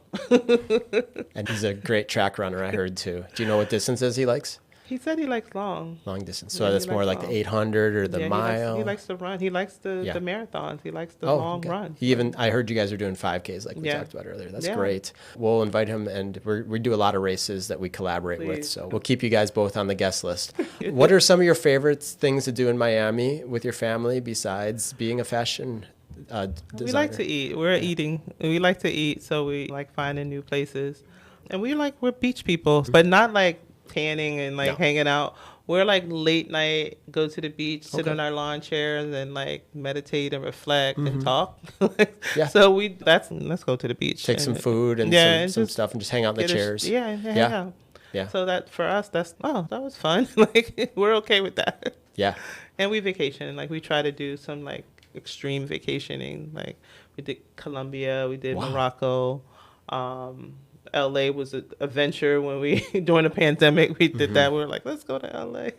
And he's a great track runner, I heard too. Do you know what distances he likes? He said he likes long distance. So that's more like the 800 or the mile. He likes to run. He likes the marathons. He likes the long runs. I heard you guys are doing 5Ks like we talked about earlier. That's great. We'll invite him, and we do a lot of races that we collaborate with. So we'll keep you guys both on the guest list. What are some of your favorite things to do in Miami with your family besides being a fashion designer? We like to eat. We're eating. We like to eat, so we like finding new places. And we're beach people, but not like tanning and like hanging out. We're like late night, go to the beach, sit on our lawn chairs and like meditate and reflect and talk. So let's go to the beach. Take some food and some stuff and just hang out in the chairs. Hang out. Yeah. So that for us, that was fun. Like, we're okay with that. Yeah. And we vacation. Like, we try to do some like extreme vacationing. Like, we did Colombia, we did Morocco. LA was a venture when during the pandemic, we did that. We were like, let's go to LA.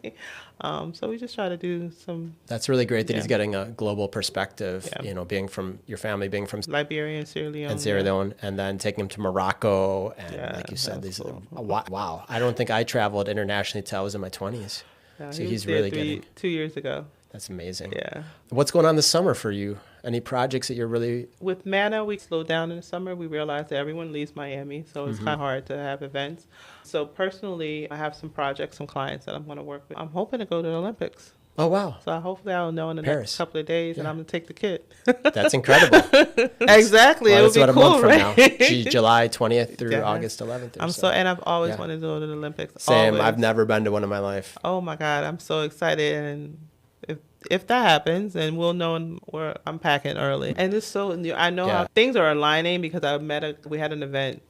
So we just try to do some. That's really great that he's getting a global perspective, being from your family, being from Liberia and Sierra Leone. And then taking him to Morocco. And like you said, wow. I don't think I traveled internationally until I was in my 20s. So he's really getting. 2 years ago. That's amazing. Yeah. What's going on this summer for you? Any projects that you're really... With Mana, we slowed down in the summer. We realized that everyone leaves Miami, so it's kind of hard to have events. So personally, I have some projects, some clients that I'm going to work with. I'm hoping to go to the Olympics. Oh, wow. So hopefully I'll know in the next couple of days, and I'm going to take the kid. That's incredible. Exactly. Well, it would be about cool, a month right? from now. July 20th through August 11th. And I've always wanted to go to the Olympics. Same. Always. I've never been to one in my life. Oh, my God. I'm so excited. And if that happens, then we'll know where I'm packing early. And it's so I know how things are aligning because we had an event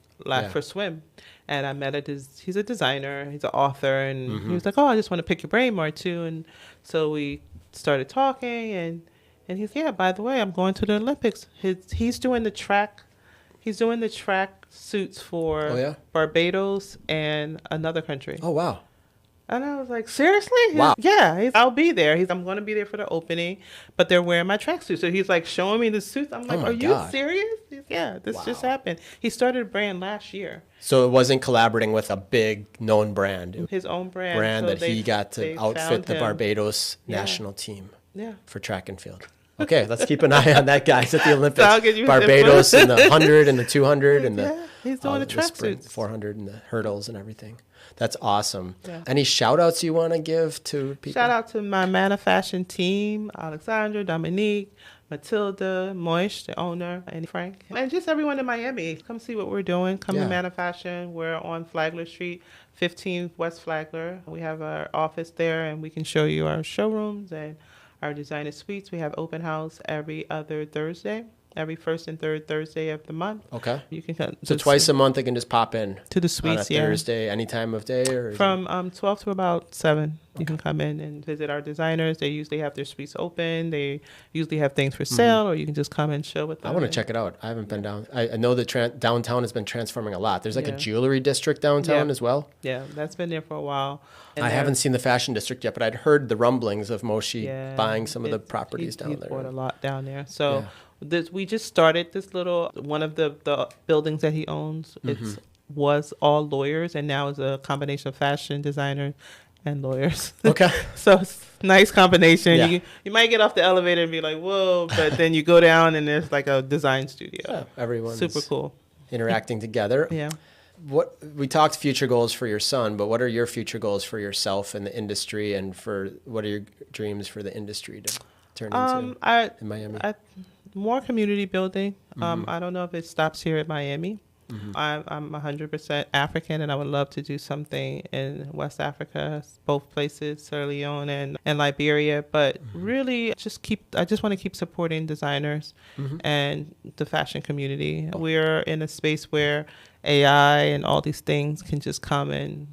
for swim, and I met he's a designer, he's an author, and he was like, oh, I just want to pick your brain more too. And so we started talking, and he's, by the way, I'm going to the Olympics. He's doing the track suits for Barbados and another country. Oh, wow. And I was like, seriously? Wow. I'll be there. I'm going to be there for the opening, but they're wearing my tracksuit. So he's like showing me the suits. I'm like, you serious? This just happened. He started a brand last year. So it wasn't collaborating with a big known brand. His own brand. Brand that he got to outfit the Barbados national team for track and field. Okay, let's keep an eye on that, guys, at the Olympics. So I'll get you Barbados and the 100 and the 200 and he's doing the tracksuits. 400 and the hurdles and everything. That's awesome. Yeah. Any shout outs you want to give to people? Shout out to my Mana Fashion team, Alexandra, Dominique, Matilda, Moish, the owner, and Frank. And just everyone in Miami. Come see what we're doing. Come to Mana Fashion. We're on Flagler Street, 15 West Flagler. We have our office there, and we can show you our showrooms and our designer suites. We have open house every other Thursday. Every first and third Thursday of the month. Okay. You can come. So twice a month they can just pop in to the suites, on a Thursday, any time of day, or from 12 to about 7. You can come in and visit our designers. They usually have their suites open. They usually have things for sale, or you can just come and chill with them. I want to check it out. I haven't been down. I know that downtown has been transforming a lot. There's like a jewelry district downtown as well. Yeah, that's been there for a while. And I haven't seen the fashion district yet, but I'd heard the rumblings of Moshi buying some of the properties down there. He bought a lot down there. So we just started this one of the buildings that he owns. It was all lawyers, and now is a combination of fashion designers and lawyers. Okay. So it's a nice combination. Yeah. You might get off the elevator and be like, whoa, but then you go down and there's like a design studio. Yeah, everyone's super cool. Interacting together. Yeah. What we talked future goals for your son, but what are your future goals for yourself in the industry, and what are your dreams for the industry to turn into in Miami? More community building. I don't know if it stops here at Miami. I'm 100% African, and I would love to do something in West Africa, both places, Sierra Leone and Liberia. But really, I just want to keep supporting designers and the fashion community. We're in a space where AI and all these things can just come and,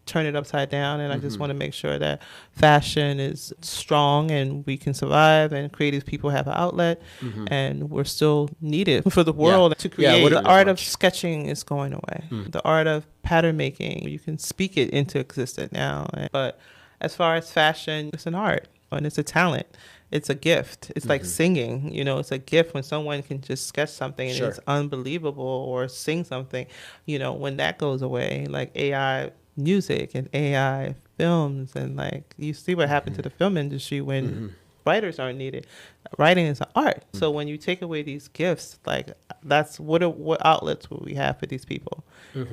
turn it upside down. And I just want to make sure that fashion is strong and we can survive, and creative people have an outlet, and we're still needed for the world to create. The art of sketching is going away. The art of pattern making, you can speak it into existence now. But as far as fashion, it's an art and it's a talent. It's a gift. It's like singing, it's a gift when someone can just sketch something and it's unbelievable, or sing something, when that goes away, like AI music and AI films, and like you see what happened to the film industry when writers aren't needed. Writing is an art. So when you take away these gifts, like that's what outlets will we have for these people?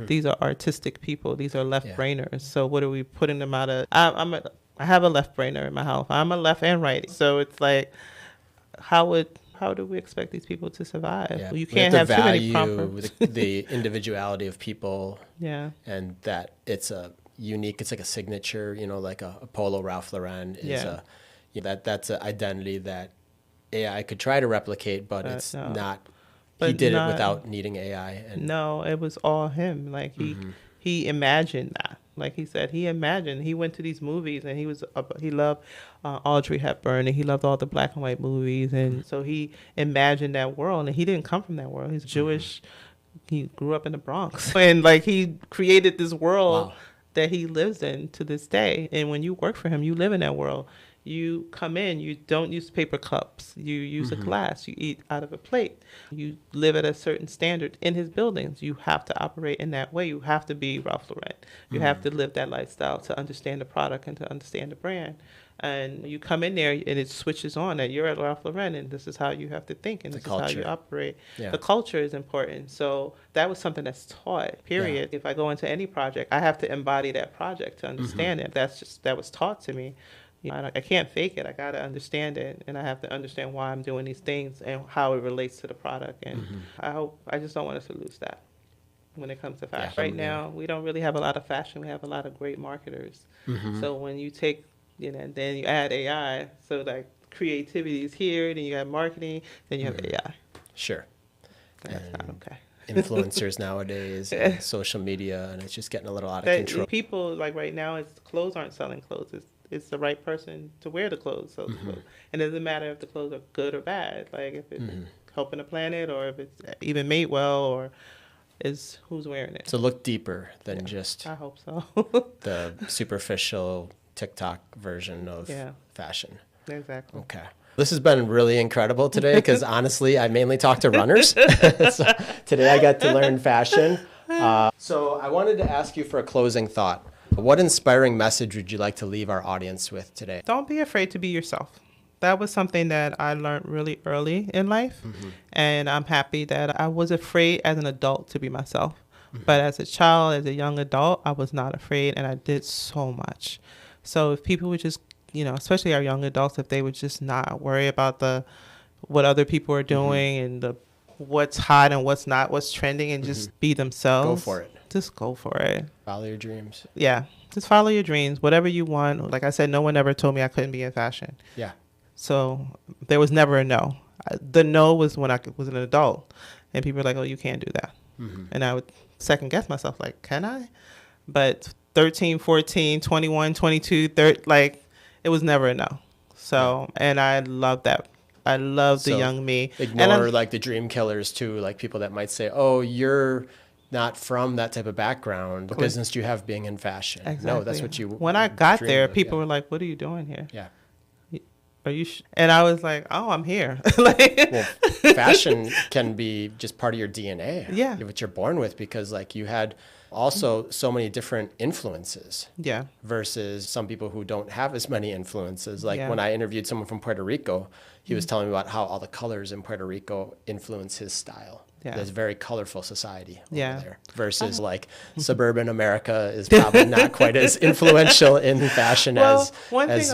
These are artistic people. These are left brainers. So what are we putting them out of? I have a left brainer in my house. I'm a left and right. So it's like, how do we expect these people to survive? Yeah. You can't have too many value the individuality of people. Yeah. And that it's it's like a signature, like a Polo Ralph Lauren is that's an identity that AI could try to replicate, but it's not. He did it without needing AI. No, it was all him. Like he imagined that. Like he said, he went to these movies, and he loved Audrey Hepburn, and he loved all the black and white movies. And so he imagined that world, and he didn't come from that world. He's Jewish. He grew up in the Bronx, and like he created this world that he lives in to this day. And when you work for him, you live in that world. You come in, you don't use paper cups. You use a glass. You eat out of a plate. You live at a certain standard in his buildings. You have to operate in that way. You have to be Ralph Lauren. You have to live that lifestyle to understand the product and to understand the brand. And you come in there and it switches on that you're at Ralph Lauren and this is how you have to think and this is how you operate. Yeah. The culture is important. So that was something that's taught, period. Yeah. If I go into any project, I have to embody that project to understand it. That was taught to me. I can't fake it. I got to understand it, and I have to understand why I'm doing these things and how it relates to the product. And I just don't want us to lose that when it comes to fashion. Yeah, right now, we don't really have a lot of fashion. We have a lot of great marketers. So when you take, and then you add AI, so like creativity is here, then you have marketing, then you have AI. Sure. And that's not okay. Influencers nowadays, and social media, and it's just getting a little out of control. People, like right now, clothes aren't selling clothes. It's the right person to wear the clothes. So and it doesn't matter if the clothes are good or bad. Like if it's helping the planet or if it's even made well or is who's wearing it. So look deeper than just I hope so. the superficial TikTok version of fashion. Exactly. Okay. This has been really incredible today because honestly, I mainly talk to runners. So today I got to learn fashion. So I wanted to ask you for a closing thought. What inspiring message would you like to leave our audience with today? Don't be afraid to be yourself. That was something that I learned really early in life. And I'm happy that I was afraid as an adult to be myself. But as a child, as a young adult, I was not afraid and I did so much. So if people would just, especially our young adults, if they would just not worry about what other people are doing and what's hot and what's not, what's trending, and just be themselves. Go for it. Just go for it. Follow your dreams. Yeah. Just follow your dreams. Whatever you want. Like I said, no one ever told me I couldn't be in fashion. Yeah. So there was never a no. The no was when I was an adult. And people were like, oh, you can't do that. And I would second guess myself, like, can I? But 13, 14, 21, 22, 30, like, it was never a no. So, and I love that. I love the young me. Ignore like the dream killers too, like people that might say, oh, you're not from that type of background. What business do you have being in fashion? Exactly. No, that's what you When I got there, people were like, what are you doing here? Yeah. Are you and I was like, oh, I'm here. Well, fashion can be just part of your DNA. Yeah. What you're born with, because like you had also so many different influences. Yeah. Versus some people who don't have as many influences. Like when I interviewed someone from Puerto Rico, he was telling me about how all the colors in Puerto Rico influence his style. Yeah. There's a very colorful society over there. Versus like suburban America is probably not quite as influential in fashion as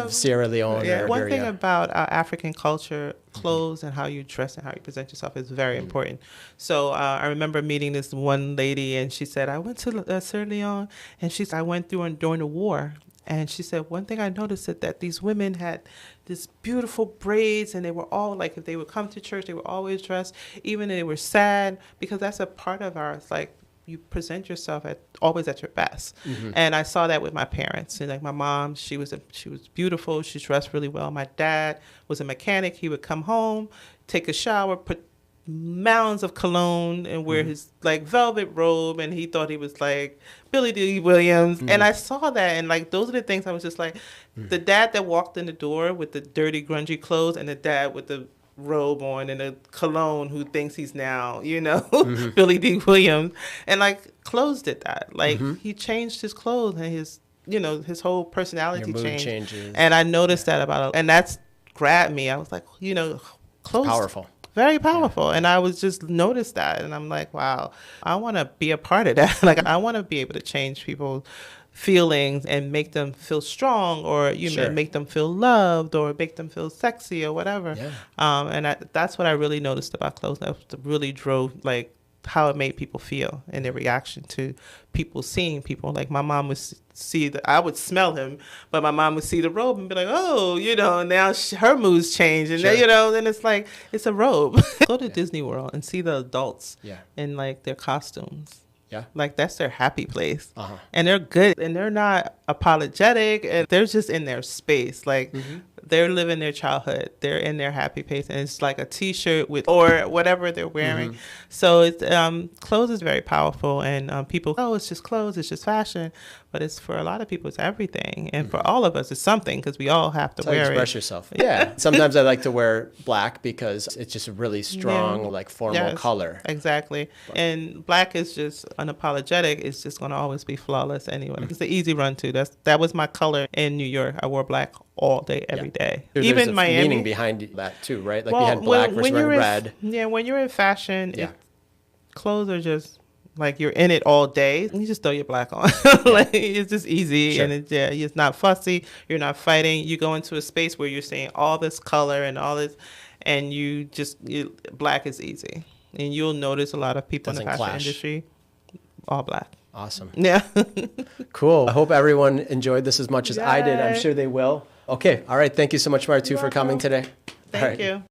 Sierra Leone. Yeah, one thing about African culture, clothes and how you dress and how you present yourself is very important. So I remember meeting this one lady and she said, I went to Sierra Leone and she said, I went through during the war. And she said, one thing I noticed is that these women had this beautiful braids and they were all like, if they would come to church, they were always dressed, even if they were sad, because that's a part of ours. Like you present yourself always at your best. And I saw that with my parents. And like my mom, she was beautiful. She dressed really well. My dad was a mechanic. He would come home, take a shower, put mounds of cologne and wear his like velvet robe, and he thought he was like Billy D. Williams. And I saw that, and like those are the things I was just like, the dad that walked in the door with the dirty grungy clothes and the dad with the robe on and a cologne who thinks he's now Billy D. Williams. And like clothes did that, like he changed his clothes and his his whole personality changes. And I noticed that about and that's grabbed me. I was like, clothes powerful. Very powerful. And I was just noticed that. And I'm like, wow, I want to be a part of that. Like, I want to be able to change people's feelings and make them feel strong or make them feel loved or make them feel sexy or whatever. Yeah. And that's what I really noticed about clothes. That really drove, like, how it made people feel and their reaction to people seeing people. Like my mom would see I would smell him, but my mom would see the robe and be like, oh, and now her mood's change. And then it's like, it's a robe. Go to Disney World and see the adults in like their costumes. Yeah. Like that's their happy place. And they're good and they're not apologetic and they're just in their space. Like they're living their childhood. They're in their happy pace, and it's like a T-shirt with or whatever they're wearing. So it's clothes is very powerful, and people, oh, it's just clothes, it's just fashion, but it's for a lot of people, it's everything, and for all of us, it's something because we all have to That's how you wear express it. yourself. Yeah. Sometimes I like to wear black because it's just a really strong, like formal color. Exactly. And black is just unapologetic. It's just going to always be flawless anyway. It's the easy run too. That was my color in New York. I wore black all day, every day. There's Even a Miami. meaning behind that too, right? Like you had black versus when you're red. when you're in fashion, clothes are just like you're in it all day. You just throw your black on. Like it's just easy, and it's not fussy. You're not fighting. You go into a space where you're seeing all this color and all this, and black is easy. And you'll notice a lot of people in the fashion industry, all black. Awesome. Yeah. Cool. I hope everyone enjoyed this as much as I did. I'm sure they will. Okay. All right. Thank you so much, Martu, for coming today. Thank you.